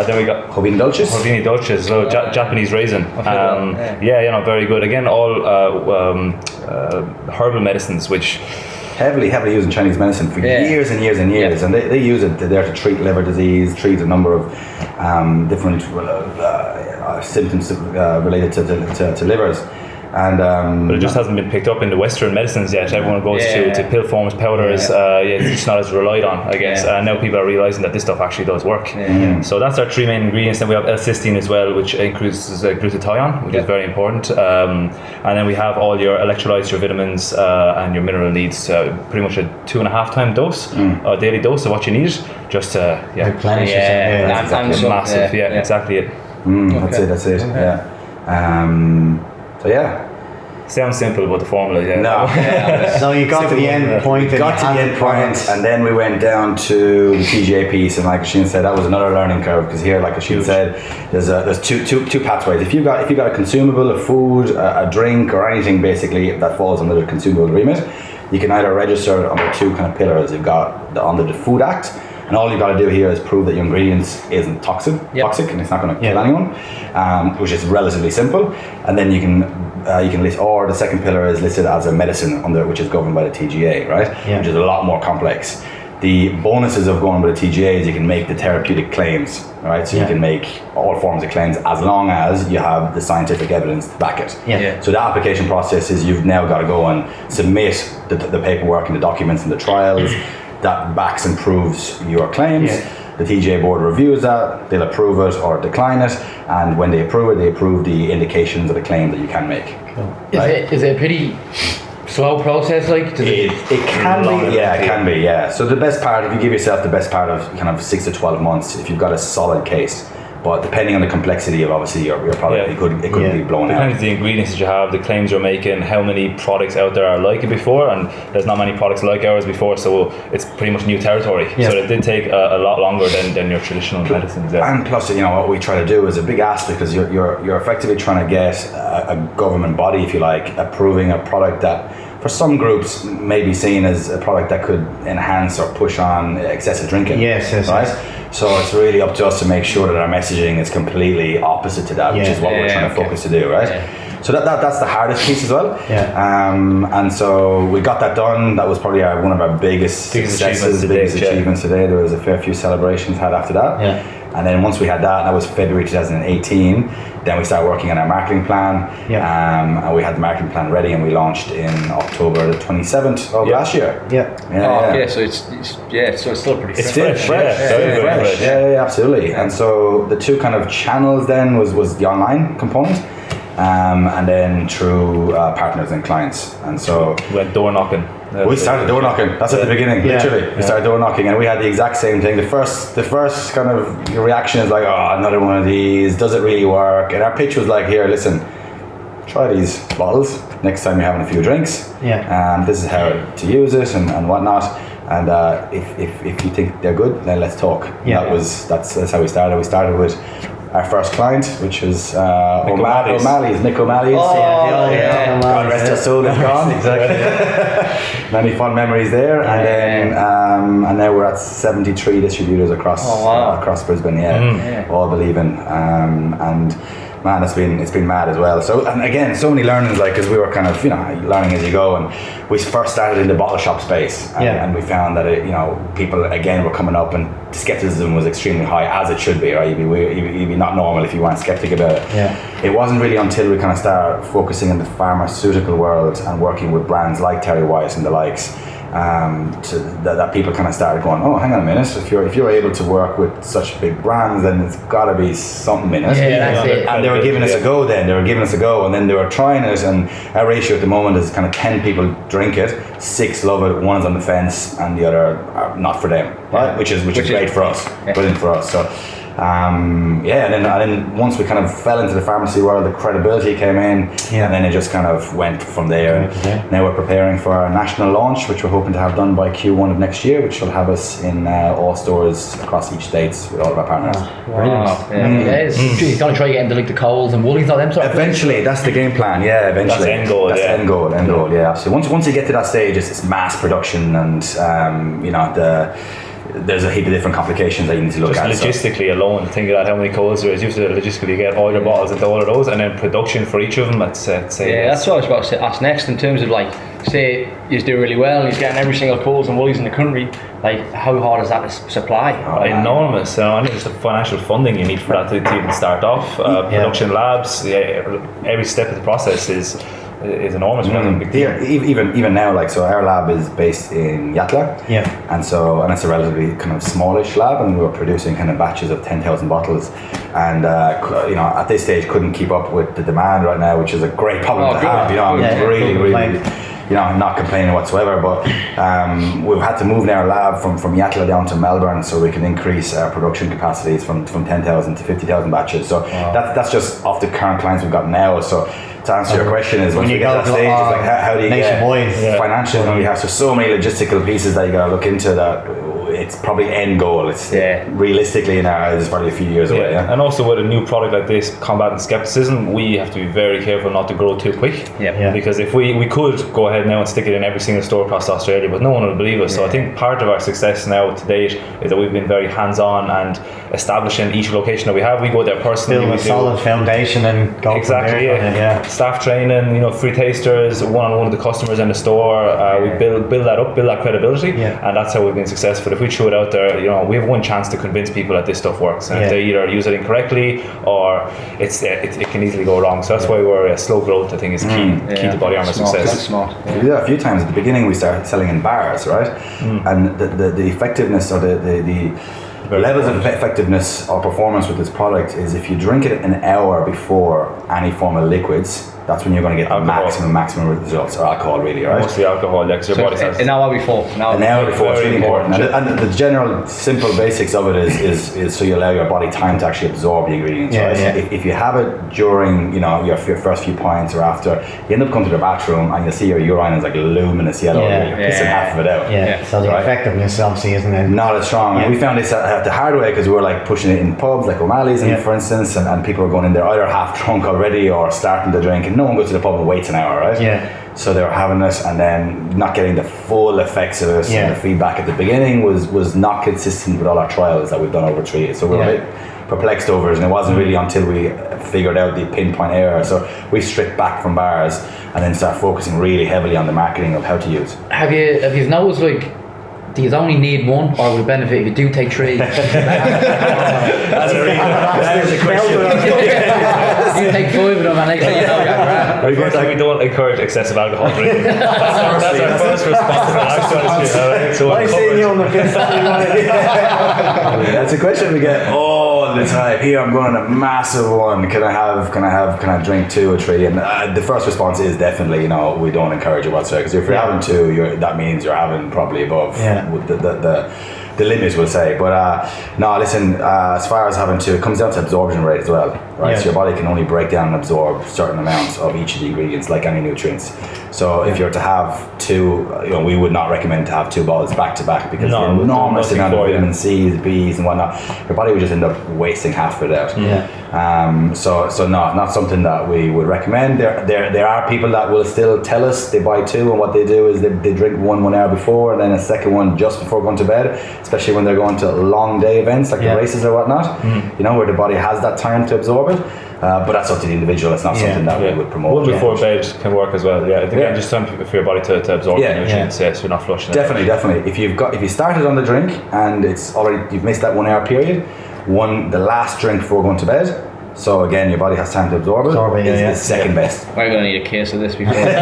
then we got Hovini Dolces, so Japanese raisin. Very good. Again, all herbal medicines, which heavily used in Chinese medicine for years and years and years, and they use it there to treat liver disease, treat a number of different symptoms related to livers. And but it just hasn't been picked up in the Western medicines yet. Everyone goes to pill forms, powders. It's not as relied on, I guess. And now people are realizing that this stuff actually does work. So that's our 3 main ingredients. Then we have L-cysteine as well, which increases glutathione, which is very important. And then we have all your electrolytes, your vitamins, and your mineral needs. Pretty much a 2.5 time dose, a daily dose of what you need, just to replenish. That's massive. Exactly it. That's it. Sounds simple, but the formula, No. So you got to the end point. And then we went down to the TGA piece, and like Asheen said, that was another learning curve, because here, like Asheen said, there's two pathways. If you got a consumable, a food, a drink, or anything basically that falls under the consumable remit, you can either register under 2 kind of pillars. You've got under the Food Act, and all you've got to do here is prove that your ingredients isn't toxic, and it's not going to kill anyone, which is relatively simple. And then you can list, or the second pillar is listed as a medicine which is governed by the TGA, right? Which is a lot more complex. The bonuses of going with the TGA is you can make the therapeutic claims, right? So you can make all forms of claims as long as you have the scientific evidence to back it. So the application process is you've now got to go and submit the paperwork and the documents and the trials that backs and proves your claims. The TGA board reviews that, they'll approve it or decline it, and when they approve it, they approve the indications of the claim that you can make. Is it a pretty slow process? Like, it can be, it can be. So the best part, if you give yourself the best part of kind of 6 to 12 months, if you've got a solid case. But depending on the complexity of obviously your product, it could be blown out. Depends on the ingredients that you have, the claims you're making, how many products out there are like it before, and there's not many products like ours before, so it's pretty much new territory. So it did take a lot longer than your traditional medicines. And plus, what we try to do is a big ask, because you're effectively trying to get a government body, if you like, approving a product that for some groups may be seen as a product that could enhance or push on excessive drinking. Yes. So it's really up to us to make sure that our messaging is completely opposite to that, which is what we're trying to focus to do, right? So that's the hardest piece as well. And so we got that done. That was probably one of our biggest successes, biggest achievements today. There was a fair few celebrations had after that. And then once we had that was February 2018, then we started working on our marketing plan. And we had the marketing plan ready, and we launched in October the 27th of last year. So it's still pretty fresh. Very fresh. Absolutely. And so the 2 kind of channels then was the online component, and then through partners and clients. And so we went door knocking. We started door knocking. That's at the beginning, literally. We started door knocking, and we had the exact same thing. The first kind of reaction is like, oh, another one of these. Does it really work? And our pitch was like, here, listen, try these bottles next time you're having a few drinks. This is how to use it and whatnot. And if you think they're good, then let's talk. That's how we started. We started with our first client, which was Nick O'Malley's. God rest her soul, is gone. Many fun memories there. And now we're at 73 distributors across Brisbane. All believing. And man, it's been mad as well. So, and again, so many learnings, like, because we were kind of learning as you go, and we first started in the bottle shop space, and we found that people again were coming up, and skepticism was extremely high, as it should be, right? You'd be not normal if you weren't skeptic about it. It wasn't really until we kind of started focusing in the pharmaceutical world and working with brands like Terry White and the likes, that people kind of started going, oh, hang on a minute, if you're able to work with such big brands, then it's got to be something in it. And they were giving us a go then. And then they were trying it, and our ratio at the moment is kind of 10 people drink it, 6 love it, 1 is on the fence, and the other are not for them, right? Which is great for us, brilliant for us. So And then once we kind of fell into the pharmacy world, the credibility came in, and then it just kind of went from there. Now we're preparing for our national launch, which we're hoping to have done by Q1 of next year, which will have us in all stores across each states with all of our partners. You're going to try to get into like the Coles and Woolies, all them sort of Eventually, that's the game plan. Yeah, eventually. That's end goal. That's end goal. Yeah, absolutely. Once you get to that stage, it's mass production, and there's a heap of different complications that you need to look at. Logistically alone, think about how many Coles there is. You have to logistically get all your bottles into all of those, and then production for each of them. That's what I was about to ask next, in terms of like, say you're doing really well and he's getting every single Coles and Woolies in the country, like how hard is that to supply? Enormous. And just the financial funding you need for that to even start off. Production labs, every step of the process is enormous. Even now, like, so our lab is based in Yatla, and it's a relatively kind of smallish lab, and we were producing kind of batches of 10,000 bottles, and at this stage couldn't keep up with the demand right now, which is a great problem to have. I'm really not complaining whatsoever, but we've had to move our lab from Yatla down to Melbourne so we can increase our production capacities from 10,000 to 50,000 batches. So that's just off the current clients we've got now. So to answer your question is, once we get to that stage, it's like how do you get financial? You have so many logistical pieces that you got to look into that. It's probably end goal. It's realistically in our eyes, it's probably a few years away. And also with a new product like this, combating skepticism, we have to be very careful not to grow too quick. Because if we could go ahead now and stick it in every single store across Australia, but no one will believe us. So I think part of our success now to date is that we've been very hands-on and establishing each location that we have. We go there personally. Build a solid foundation and go exactly. From there. Staff training, free tasters, one-on-one with the customers in the store. We build that up, build that credibility, and that's how we've been successful. If we throw it out there, we have one chance to convince people that this stuff works, and if they either use it incorrectly or it can easily go wrong. So that's why we're slow growth, I think, is key to Body Armour success. That's smart. We did that a few times. At the beginning we started selling in bars, right? And the effectiveness or the levels of effectiveness or performance with this product is, if you drink it an hour before any form of liquids, that's when you're going to get the maximum results, or alcohol, really, right? Mostly alcohol, because your body starts. An hour before. An hour before, it's really important. And the general simple basics of it is so you allow your body time to actually absorb the ingredients, right? If you have it during, your first few pints or after, you end up coming to the bathroom and you'll see your urine is like luminous yellow, you're pissing half of it out. So the effectiveness obviously isn't it? Not as strong. And we found this the hard way, because we were like pushing it in pubs like O'Malley's, for instance, and people were going in there either half drunk already or starting to drink, and no one goes to the pub and waits an hour, right? So they were having it and then not getting the full effects of it. And the feedback at the beginning was not consistent with all our trials that we've done over 3 years. So we were a bit perplexed over it, and it wasn't really until we figured out the pinpoint error. So we stripped back from bars and then started focusing really heavily on the marketing of how to use. Have you noticed, like, do you only need one, or would it benefit if you do take 3? That's a question. You take 5 of them and next thing you know you're grand. We don't encourage excessive alcohol drinking. That's our first response to that. So I see you on the fence. That's a question we get all the time. Here, I'm going on a massive one. Can I drink 2 or 3? And the first response is definitely, we don't encourage it whatsoever. Because if you're having 2, that means you're having probably above the limit, we'll say. But no, listen, as far as having 2, it comes down to absorption rate as well, right? So your body can only break down and absorb certain amounts of each of the ingredients, like any nutrients. So if you're to have 2, we would not recommend to have 2 bottles back to back, because the enormous amount of vitamin C's, B's and whatnot, your body would just end up wasting half of it out. So no, not something that we would recommend. There are people that will still tell us they buy 2, and what they do is they drink one hour before, and then a second one just before going to bed, especially when they're going to long day events like the races or whatnot, where the body has that time to absorb it. But that's up to the individual. It's not something that we would promote. One before bed can work as well. Just time for your body to absorb the nutrients, so you're not flushing it. Definitely. If you started on the drink and it's already, you've missed that 1 hour period, the last drink before going to bed. So again, your body has time to absorb it. Is second best. We're going to need a case of this before. And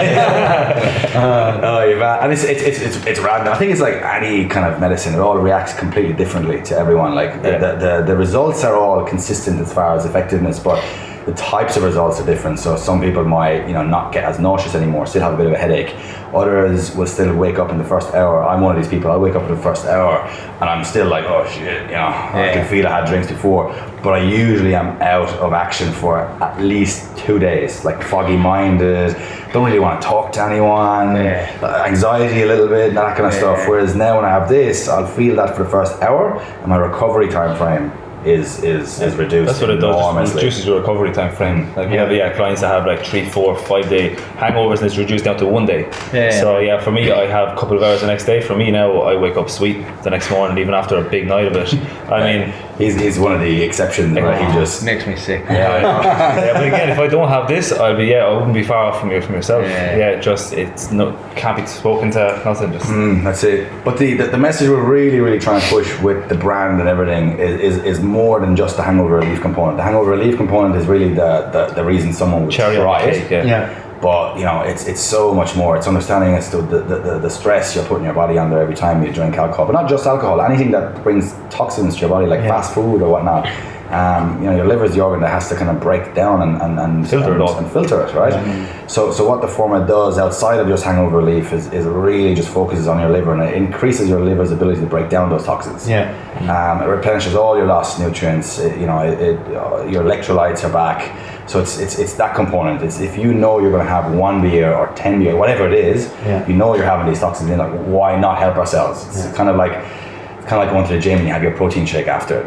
it's random. I think it's like any kind of medicine. It all reacts completely differently to everyone. Like the results are all consistent as far as effectiveness, but the types of results are different. So some people might, not get as nauseous anymore, still have a bit of a headache. Others will still wake up in the first hour. I'm one of these people. I wake up in the first hour and I'm still like, oh shit, I can feel I had drinks before. But I usually am out of action for at least 2 days, like foggy minded, don't really want to talk to anyone, anxiety a little bit, that kind of stuff. Whereas now when I have this, I'll feel that for the first hour and my recovery time frame is reduced. That's what it does. It reduces your recovery time frame. Like we have clients that have like 3, 4, 5 day hangovers, and it's reduced down to 1 day. So for me, I have a couple of hours the next day. For me now, I wake up sweet the next morning, even after a big night of it. I mean, he's one of the exceptions. Where he just makes me sick. But again, if I don't have this, I wouldn't be far off from yourself. Can't be spoken to. Nothing. Just that's it. But the message we're really trying to push with the brand and everything is more than just the hangover relief component. The hangover relief component is really the reason someone would try it. But it's so much more. It's understanding it's the stress you're putting your body under every time you drink alcohol, but not just alcohol. Anything that brings toxins to your body, like fast food or whatnot. Your liver is the organ that has to kind of break down and filter it, right? So what the format does outside of just hangover relief is really just focuses on your liver, and it increases your liver's ability to break down those toxins. It replenishes all your lost nutrients. Your electrolytes are back. So it's that component. It's if you know you're going to have 1 beer or 10 beer, whatever it is, you're having these toxins in. Like, why not help ourselves? It's kind of like going to the gym and you have your protein shake after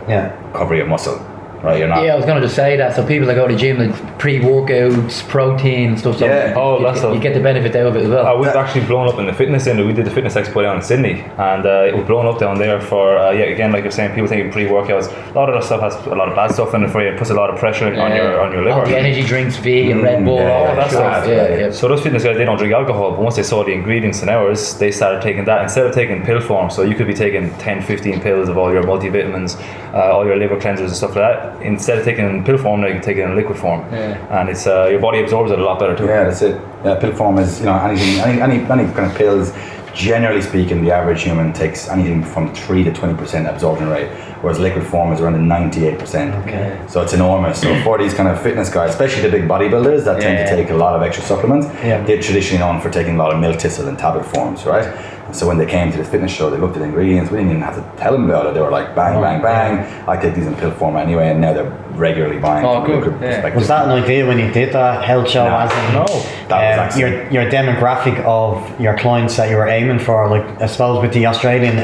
recovery of muscle. Right, you're not. I was going to just say that. So people that go to the gym, like pre-workouts, protein and stuff. You get the benefit out of it as well. We've actually blown up in the fitness industry. We did the fitness expo down in Sydney, and it was blown up down there for again, like you're saying, people taking pre-workouts. A lot of that stuff has a lot of bad stuff in it for you. It puts a lot of pressure on your liver. All the energy drinks, vegan, Red Bull, all that stuff. So those fitness guys, they don't drink alcohol, but once they saw the ingredients in ours, they started taking that instead of taking pill form. So you could be taking 10, 15 pills of all your multivitamins, all your liver cleansers and stuff like that. Instead of taking it in pill form, now you can take it in liquid form, and it's your body absorbs it a lot better too. That's it. Pill form is any kind of pills. Generally speaking, the average human takes anything from 3 to 20% absorption rate, whereas liquid form is around 98%. So it's enormous. So for these kind of fitness guys, especially the big bodybuilders that tend to take a lot of extra supplements, they're traditionally known for taking a lot of milk thistle in tablet forms, right? So when they came to the fitness show, they looked at the ingredients. We didn't even have to tell them about it. They were like, bang, bang, bang. I take these in pill form anyway, and now they're regularly buying. Was that an idea when you did that health show? No. That was your demographic of your clients that you were aiming for, like I suppose with the Australian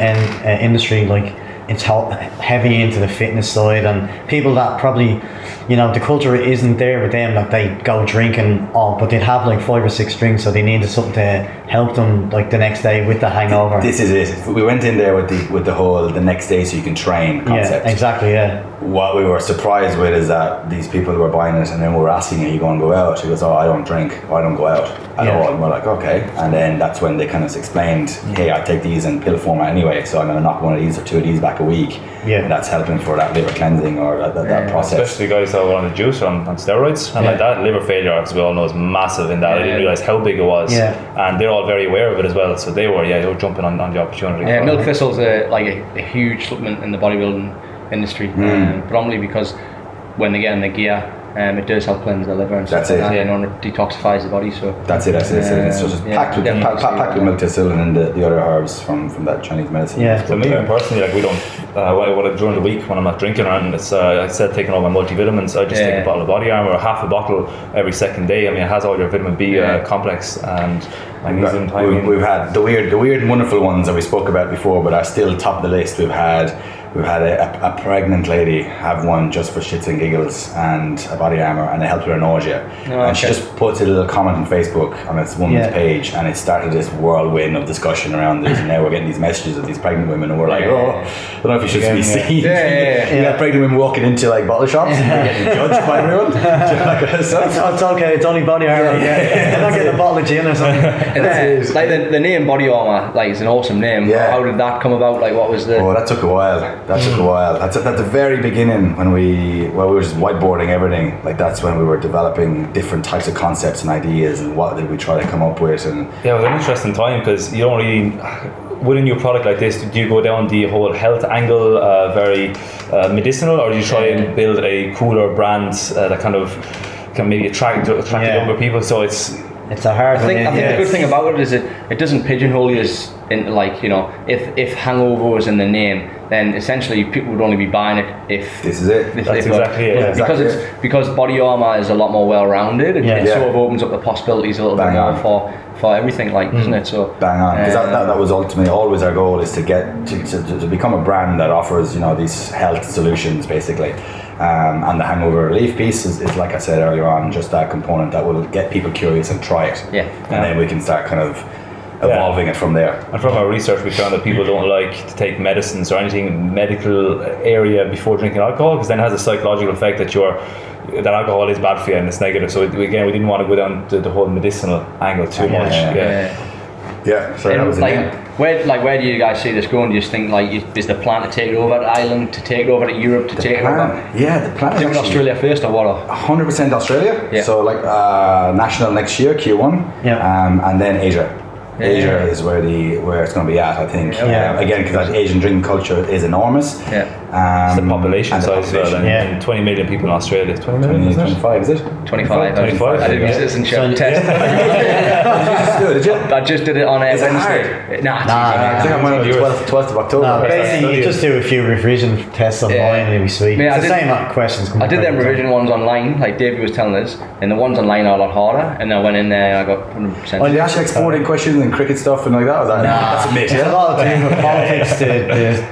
industry, like it's heavy into the fitness side, and people that probably, the culture isn't there with them, that they go drinking all, but they'd have like 5 or 6 drinks, so they needed something to help them like the next day with the hangover. This is it. We went in there with the whole the next day so you can train concept. Exactly. What we were surprised with is that these people were buying it, and then we were asking, are you going to go out? She goes, I don't drink, I don't go out at all. And we're like, okay. And then that's when they kind of explained, hey, I take these in pill format anyway, so I'm going to knock 1 of these or 2 of these back a week. And that's helping for that liver cleansing or that process. Especially guys that were on the juice or on steroids, and like that liver failure, as we all know, is massive in that. I didn't realise how big it was. And they're all very aware of it as well, so they were jumping on the opportunity. Milk thistle's a huge supplement in the bodybuilding industry, predominantly because when they get in the gear, it does help cleanse the liver and stuff. That's it. It detoxifies the body. So that's it. It's just packed with milk thistle and then the other herbs from that Chinese medicine. So me personally, like we don't. During the week when I'm not drinking, and it's instead of taking all my multivitamins, I just take a bottle of Body Armour, half a bottle every second day. I mean, it has all your vitamin B complex and magnesium. We've had the weird and wonderful ones that we spoke about before, but are still top of the list. We've had a pregnant lady have one just for shits and giggles and a Body Armour, and it helped with her nausea. And she just puts a little comment on Facebook on this woman's page, and it started this whirlwind of discussion around this. And now we're getting these messages of these pregnant women, and we're like, I don't know if you should be seen. You got pregnant women walking into like bottle shops and they're getting judged by everyone. It's okay, it's only Body Armour. They're not getting a bottle of gin or something. Like the name Body Armour, like it's an awesome name. How did that come about? Like, what was the? Oh, that took a while. That's at the very beginning when we were just whiteboarding everything. Like that's when we were developing different types of concepts and ideas, and what did we try to come up with. And it was an interesting time because you don't really. within your product like this, do you go down the whole health angle, very medicinal, or do you try and build a cooler brand that kind of can maybe attract younger people? So it's a hard I think the good thing about it is it doesn't pigeonhole you as into, like, you know, if Hangover was in the name, then essentially people would only be buying it if this is it. That's exactly it. Because Body Armour is a lot more well-rounded. It sort of opens up the possibilities a little bit more for everything, like, doesn't it? So bang on, because that was ultimately always our goal, is to get to become a brand that offers, you know, these health solutions basically. And the hangover relief piece is, like I said earlier on, just that component that will get people curious and try it. And then we can start kind of evolving it from there. And from our research, we found that people don't like to take medicines or anything medical area before drinking alcohol, because then it has a psychological effect that alcohol is bad for you and it's negative. So we didn't want to go down the whole medicinal angle too much. So that was where do you guys see this going? Do you think, like, is the plan to take it over to Ireland, to take it over to Europe, to take it over? Yeah, the plan is actually Australia first, or what? 100% Australia. Yeah. So like national next year, Q1. Yeah. And then Asia. Asia is where it's going to be at, I think. Again, because that Asian drinking culture is enormous. It's the population size as well. And 20 million people in Australia. 20 million, 25, is it? 25. 25. I did my citizenship test. Did you? I just did it on Is it Wednesday. hard? Nah, I think I'm on the 12th of October. No, basically you just do a few revision tests online and it'll be sweet. Yeah, it's the same questions. I did them revision ones online, like Davey was telling us, and the ones online are a lot harder, and I went in there and I got 100%. Oh, you actually exporting questions and cricket stuff and like that? That's a myth. It's a lot of things with politics,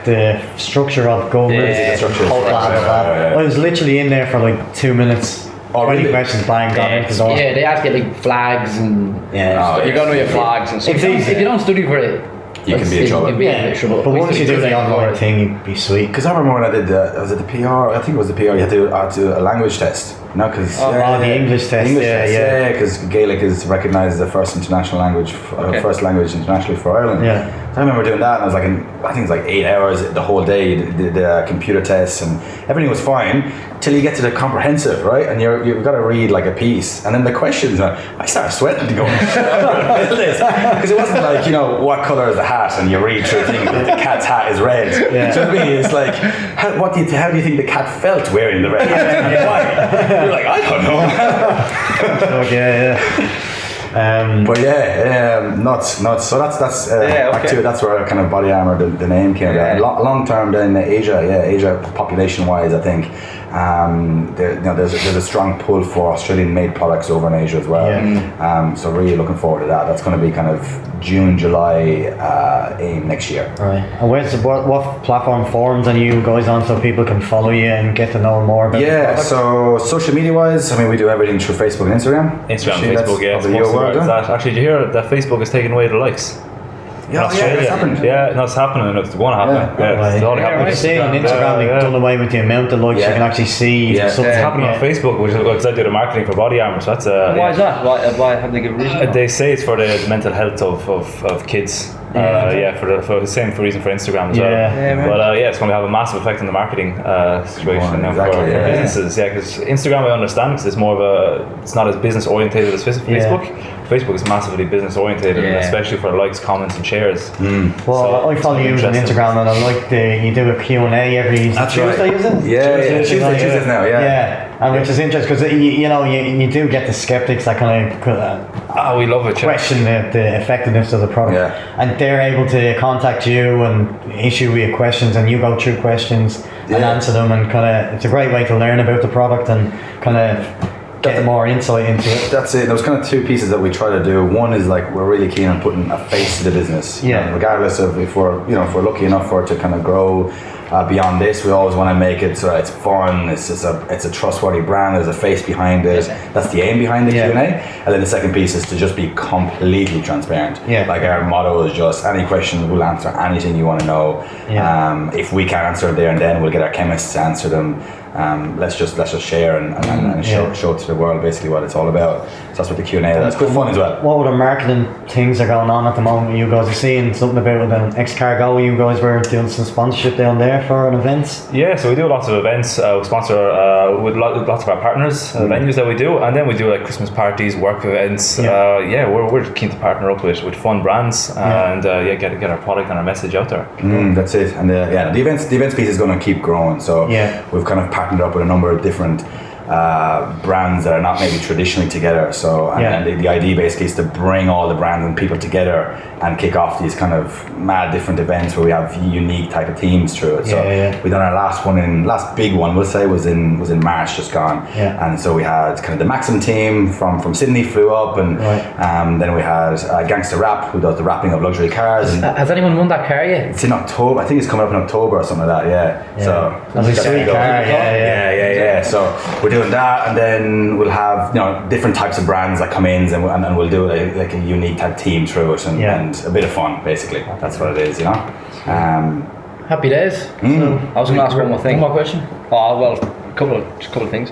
the structure of government, I was literally in there for like 2 minutes. 20 questions, bang, got into the door. Yeah, they ask you like flags and you got to know your flags and stuff. If you don't study for it, you can be in trouble. But once you do the online thing, you'd be sweet. Because I remember when I did was it the PR? I think it was the PR. You had to do a language test. No, because the English test. Because Gaelic is recognised as the first international language, first language internationally for Ireland. So I remember doing that, and I was like, I think it was like 8 hours the whole day. The computer tests and everything was fine till you get to the comprehensive, right? And you've got to read like a piece, and then the questions. I started sweating to go. Because it wasn't like, you know, what colour is the hat, and you read through things. The cat's hat is red. Do you know what I mean? It's like, how do you think the cat felt wearing the red hat? Why? You're like, I don't know. Nuts. So that's that's where kind of Body Armour the name came about. Long term then Asia population wise, I think there's a strong pull for Australian made products over in Asia as well. So really looking forward to that. That's going to be kind of June, July aim next year. Right. And what platform forums are you guys on so people can follow you and get to know more about the product? So social media wise, I mean, we do everything through Facebook and Instagram. Facebook, Actually, did you hear that Facebook is taking away the likes? It's happened. Yeah, no, it's happening. It's going to happen. It's already happening. I see on Instagram they've done away with the amount of likes you can actually see. It's happening on Facebook, which is because I do the marketing for Body Armour. So that's why is that? Why have they given a reason? They say it's for the mental health of kids. For the same reason for Instagram as well. But it's going to have a massive effect on the marketing situation for businesses. Because Instagram I understand because it's more of it's not as business orientated as Facebook. Facebook is massively business orientated, and especially for likes, comments, and shares. Well, I follow you on Instagram, and I like you do a Q&A every Tuesday, is it? Tuesdays now. And which is interesting because you do get the skeptics that kind of we love it. Question the effectiveness of the product, and they're able to contact you and issue you questions, and you go through questions and answer them, and kind of it's a great way to learn about the product and kind of get more insight into it. That's it. There's kind of two pieces that we try to do. One is like we're really keen on putting a face to the business. Regardless of if we're lucky enough for it to kind of grow beyond this, we always want to make it so it's fun. It's a trustworthy brand. There's a face behind it. That's the aim behind the Q&A. And then the second piece is to just be completely transparent. Like our motto is just any question, we'll answer anything you want to know. If we can't answer it there and then, we'll get our chemists to answer them. Let's just share and show to the world basically what it's all about. So that's what the Q&A is. It's good fun as well. What other marketing things are going on at the moment? You guys are seeing something about an ex-cargo. You guys were doing some sponsorship down there. there for an events? Yeah, so we do lots of events. We sponsor with lots of our partners, venues that we do, and then we do like Christmas parties, work events. We're keen to partner up with fun brands and get our product and our message out there. That's it. And the events piece is going to keep growing. So we've kind of partnered up with a number of different brands that are not maybe traditionally together. So and the idea basically is to bring all the brands and people together and kick off these kind of mad different events where we have unique type of themes through it. So we done our last big one we'll say was in March just gone. And so we had kind of the Maxim team from Sydney flew up, and then we had Gangster Rap, who does the wrapping of luxury cars. And has anyone won that car yet? it's in October. I think it's coming up in October or something like that. So That's a sweet car. yeah. So we're doing that, and then we'll have different types of brands that come in, and we'll do like a unique type team through it, and a bit of fun basically. That's what it is, Happy days. So, I was going to ask one more thing. One more question. Oh well, a couple of things.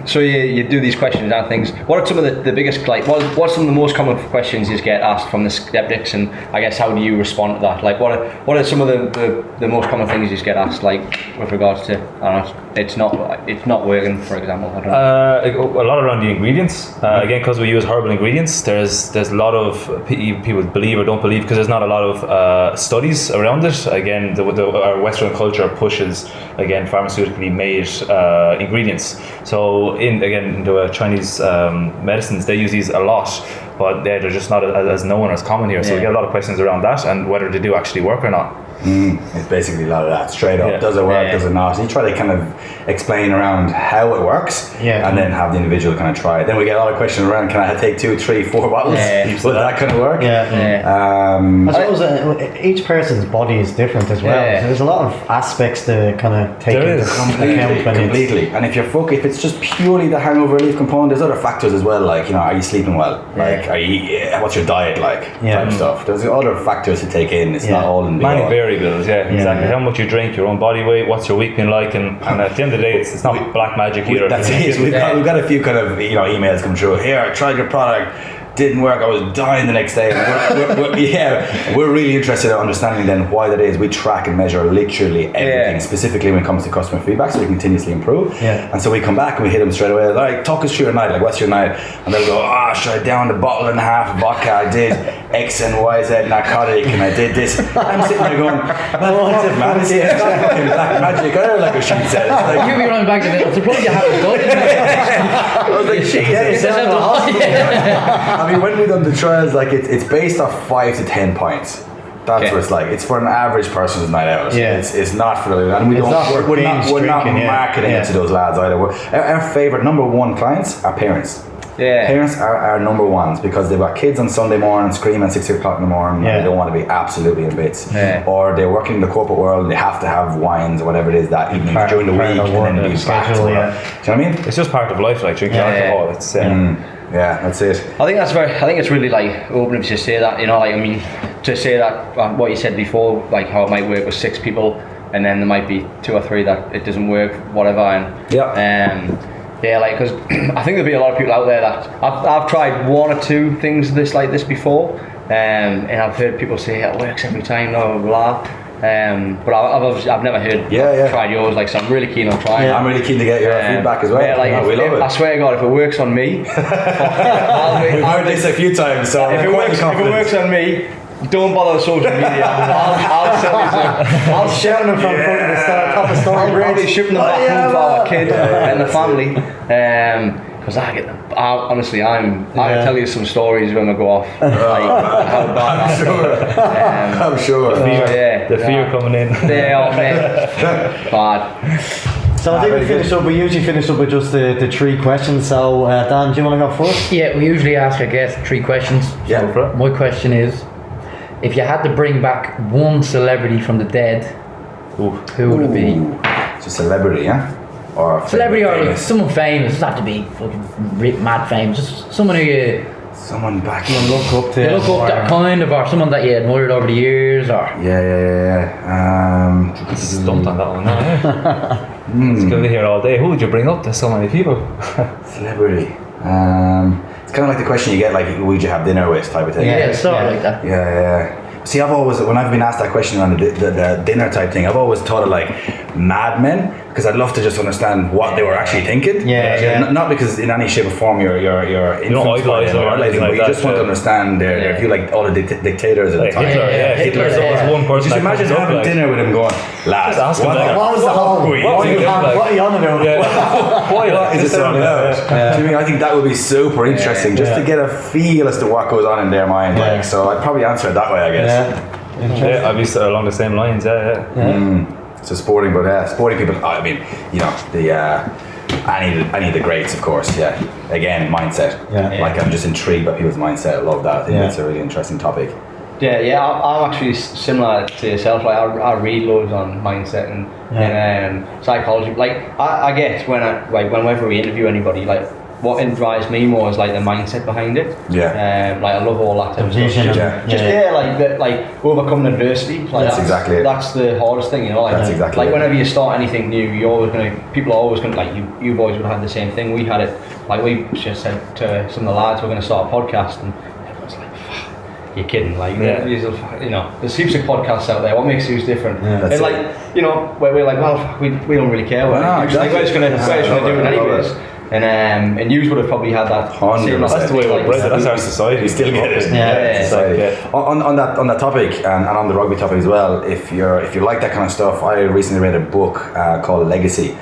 So you do these questions and things. What are some of the biggest what's some of the most common questions you get asked from the skeptics, and I guess how do you respond to that? Like what are some of the most common things you get asked, like with regards to I don't know, it's not working, for example? I don't know. A lot around the ingredients. Again, because we use herbal ingredients, there's a lot of people believe or don't believe because there's not a lot of studies around it. Again, our Western culture pushes pharmaceutically made ingredients. So into Chinese medicines, they use these a lot, but they're just not as known or as common here. So we get a lot of questions around that and whether they do actually work or not. It's basically a lot of that, straight up. Does it work, does it not? And you try to kind of explain around how it works, and then have the individual kind of try it. Then we get a lot of questions around, can I take 2, 3, 4 bottles? Will that kind of work? I suppose each person's body is different as well. So there's a lot of aspects to kind of take into account. Completely. And if it's just purely the hangover relief component, there's other factors as well, like, are you sleeping well? Like, what's your diet like? Type stuff. There's other factors to take in. It's not all in the variables, exactly. How much you drink, your own body weight, what's your week been like, and at the end of the day, it's not black magic either. That's it. We've got a few kind of emails come through. Here, I tried your product, didn't work. I was dying the next day. We're really interested in understanding then why that is. We track and measure literally everything, specifically when it comes to customer feedback, so we continuously improve. And so we come back and we hit them straight away. Like, talk us through your night. Like, what's your night? And they'll go, should I down a bottle and a half of vodka? I did X and Y Z narcotic, and I did this. I'm sitting there going, what's it, man? It's not fucking black magic. I don't like what she said. It's like, You'll be running back to the surprised you haven't done it. I was like, Jesus. I mean, when we done the trials, like it's based off 5 to 10 pints. That's what it's like. It's for an average person's night out. It's not for the, and we're not marketing it to those lads either. Our favorite number one clients are parents. Parents are our number ones because they've got kids on Sunday morning screaming at 6 o'clock in the morning and they don't want to be absolutely in bits. Or they're working in the corporate world and they have to have wines or whatever it is that evening during the week and then be back to work. Do you know what I mean? It's just part of life, like drinking alcohol. It's that's it. I think it's really like opening to say that, to say that what you said before, like how it might work with 6 people and then there might be 2 or 3 that it doesn't work, whatever. And because I think there'll be a lot of people out there that I've tried 1 or 2 things like this before, and I've heard people say it works every time, blah blah blah. But I've never heard tried yours, like, so I'm really keen on trying. I'm really keen to get your feedback as well. We love it. I swear to God, if it works on me, we've heard this a few times. So if it works on me, don't bother social media. I'll share them from front of the top of Story Bridge. I'll be shipping them back home for our kid and the family. Because I get them. Honestly, I can tell you some stories when we go off. Like, how bad I'm sure. The fear coming in. Bad. So I think we usually finish up with just the 3 questions. So Dan, do you want to go first? Yeah, we usually ask our guests 3 questions. So my question is, if you had to bring back one celebrity from the dead, who would it be? It's a celebrity, or celebrity, or like someone famous. It doesn't have to be fucking mad famous. Just someone who you look up to. Look up that kind of, or someone that you admired over the years, or Stumped on that one. It's going to be here all day. Who would you bring up? There's so many people. Celebrity. It's kind of like the question you get, like, would you have dinner with, type of thing. Sort of like that. See, I've always, when I've been asked that question around the dinner type thing, I've always thought of like Mad Men, because I'd love to just understand what they were actually thinking. Not because in any shape or form you're influenced by them or idolizing, but you just want to understand their view, like all the dictators at the time. Hitler's always one person. Just imagine having dinner with him going, lads, what was the whole? What are you on about? What is this all about? Do you mean, I think that would be super interesting, just to get a feel as to what goes on in their mind. Like, so I'd probably answer it that way, I guess. I'd be along the same lines. So sporting, but sporting people. I mean, you know, the any of the greats, of course. Yeah. Again, mindset. Like, I'm just intrigued by people's mindset. I love that. I think it's a really interesting topic. I'm actually similar to yourself. Like, I read loads on mindset and psychology. Like, I guess whenever we interview anybody, like, what drives me more is like the mindset behind it. Like, I love all that type of stuff. Like overcoming adversity. Like, that's exactly it. That's the hardest thing, you know. Like, that's exactly like whenever you start anything new, people are always gonna, like, you boys would have the same thing. We had it, like, we just said to some of the lads, we're gonna start a podcast, and everyone's like, you're kidding, like, you know, there's heaps of podcasts out there, what makes you different? And like, you know, we're like, well, we don't really care, we're just gonna do it anyways. And you would have probably had that. That's the way we're bred. That's our society. We still get it. On that topic and on the rugby topic as well. If you like that kind of stuff, I recently read a book called Legacy.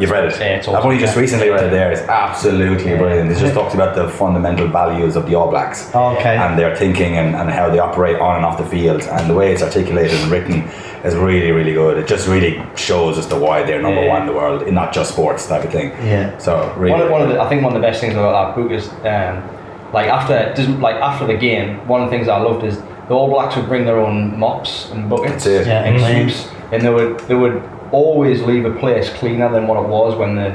You've read it. Awesome. I've only just recently read it. There, it's absolutely brilliant. It just talks about the fundamental values of the All Blacks and their thinking and how they operate on and off the field, and the way it's articulated and written is really, really good. It just really shows as to why they're number one in the world in not just sports type of thing. So really, I think one of the best things about that book is after the game, one of the things I loved is the All Blacks would bring their own mops and buckets and cubes, and they would always leave a place cleaner than what it was when they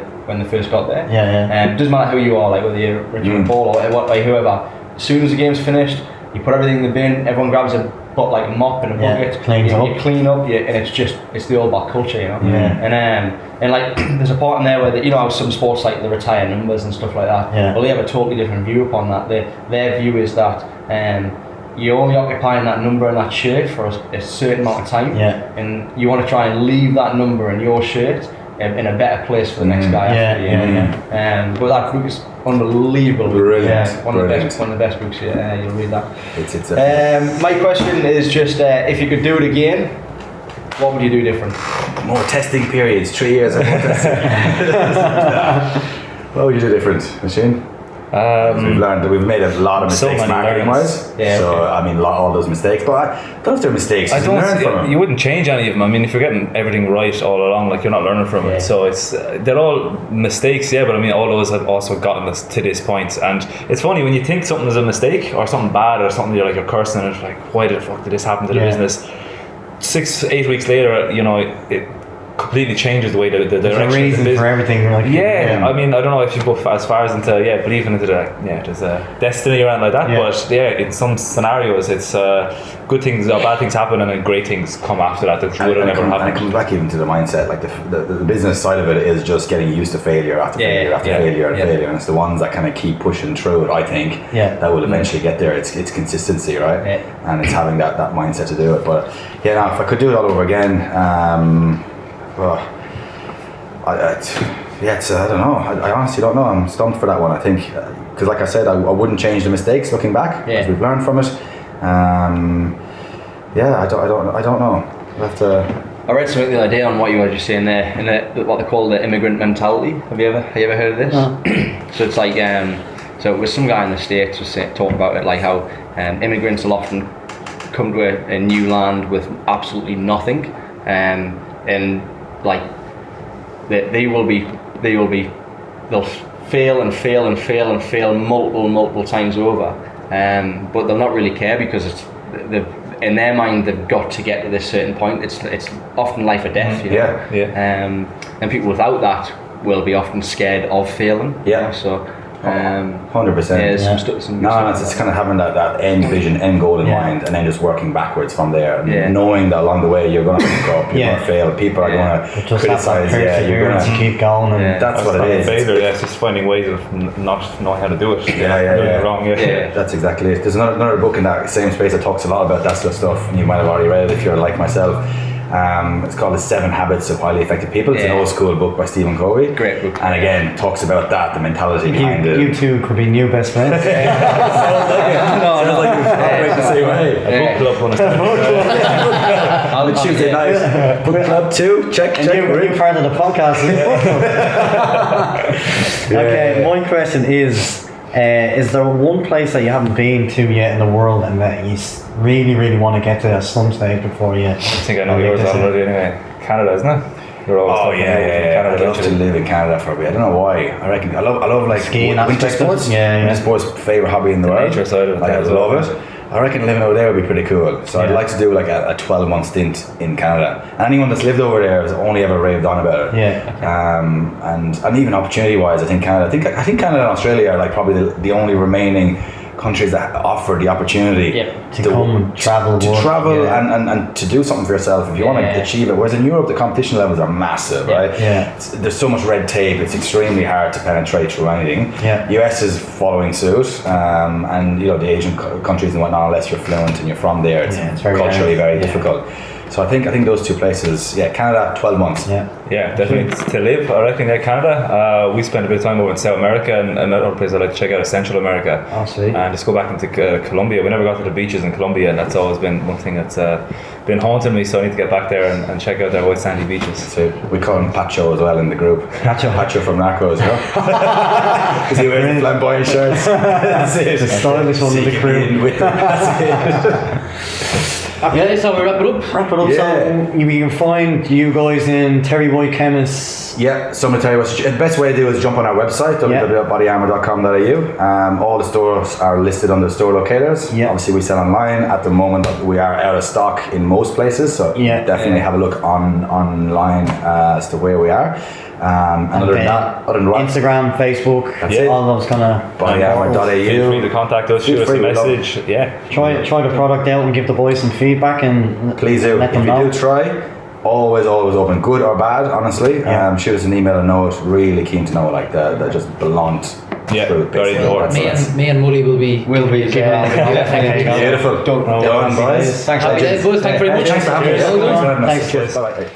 first got there. It doesn't matter who you are, like whether you're Richmond Ball or whoever. As soon as the game's finished, you put everything in the bin. Everyone grabs a mop and a bucket. You clean up, and it's the All Black culture, you know. And like, there's a part in there where you know how some sports, like, they retire numbers and stuff like that. Well, they have a totally different view upon that. Their view is that you're only occupying that number in that shirt for a certain amount of time, and you want to try and leave that number in your shirt in a better place for the next guy after you. But that book is unbelievable. Brilliant. One of the best books. You'll read that. My question is just, if you could do it again, what would you do different? More testing periods, 3 years of more testing. What would you do different, Machine? We've learned that we've made a lot of mistakes marketing wise. I mean, all those mistakes, but I don't know if they're mistakes. You wouldn't change any of them. I mean, if you're getting everything right all along, like, you're not learning from it. So they're all mistakes, but I mean, all those have also gotten us to this point. And it's funny when you think something is a mistake or something bad or something you're cursing, and it's like, why the fuck did this happen to the business? 6-8 weeks later, you know, it completely changes the way the direction. There's a reason for everything. Like, I mean, I don't know if you go as far as into believing into there's a destiny around like that, but in some scenarios it's good things or bad things happen, and then great things come after that would have never happened. And it comes back even to the mindset, like the business side of it is just getting used to failure after failure after failure and failure, and it's the ones that kind of keep pushing through it, I think, that will eventually get there. It's consistency, right? And it's having that mindset to do it. But if I could do it all over again, I don't know. I honestly don't know. I'm stumped for that one. I think because, like I said, I wouldn't change the mistakes looking back, as we've learned from it. I don't know. We'll have to. I read something the other day on what you were just saying there, and what they call the immigrant mentality. Have you ever heard of this? No. So it's like so it was some guy in the States was talking about it, like how immigrants will often come to a new land with absolutely nothing, and like they'll fail and fail and fail and fail multiple times over, but they'll not really care because in their mind they've got to get to this certain point. It's often life or death, you know? And people without that will be often scared of failing. Yeah. So 100%. Yeah, No, it's kind of having that end vision, end goal in mind, and then just working backwards from there. And knowing that along the way you're going to fuck up, you're going to fail, people are going to criticize. You're going to keep going. And that's what it is. Failure, it's just finding ways of not knowing how to do it. Doing it wrong. That's exactly it. There's another book in that same space that talks a lot about that sort of stuff, and you might have already read it if you're like myself. It's called The 7 Habits of Highly Effective People. It's an old school book by Stephen Covey. Great book. And again, talks about that, the mentality behind it. You two could be new best friends. Sounds like you operate the same way. A book club on a On a Tuesday night. Book club 2, check. New part of the podcast. Okay, my question is there one place that you haven't been to yet in the world and that you really, really want to get to at some stage before you? I think I know yours already anyway. Canada, isn't it? You're always talking about I'd Canada. love to live in Canada for a bit. I don't know why. I reckon I love like skiing winter aspect of it. sports. Winter sports, favorite hobby in the world. nature side of it, I as love well. it. I reckon living over there would be pretty cool. So I'd like to do like a 12-month stint in Canada. Anyone that's lived over there has only ever raved on about it. And even opportunity-wise, I think Canada. I think Canada and Australia are like probably the only remaining countries that offer the opportunity to come and travel, and to do something for yourself if you want to achieve it. Whereas in Europe, the competition levels are massive, right? There's so much red tape. It's extremely hard to penetrate through anything. US is following suit, and the Asian countries and whatnot. Unless you're fluent and you're from there, it's culturally very difficult. So I think those two places, Canada, 12 months. Yeah, definitely to live. I reckon Canada. We spent a bit of time over in South America, and another place I'd like to check out is Central America. Oh, sweet. And just go back into Colombia. We never got to the beaches in Colombia, and that's always been one thing that's been haunting me. So I need to get back there and check out their white sandy beaches. So we call him Pacho as well in the group. Pacho from Narcos, because he wears the flamboyant shirts. That's it. The stylish one of the crew. So we wrap it up. So you can find you guys in Terry White Chemists. So I'm going to tell you what the best way to do is jump on our website, www.bodyarmour.com.au. All the stores are listed under store locators. Obviously we sell online. At the moment we are out of stock in most places, so definitely have a look online as to where we are. And other than that, Instagram, Facebook, all those kind of bodyarmour.au. Feel free to contact us, shoot us a message. Try the product out and give the boys some feedback, and please do. Let them if know. you do try, always open, good or bad, honestly. Shoot us an email, a note. Really keen to know the just blunt truth. Very important. Me and Mully will be keeping on. Beautiful. Done, boys. Thanks, Happy days, boys. Thanks very much. Thanks for having us. Thanks. Cheers. Bye.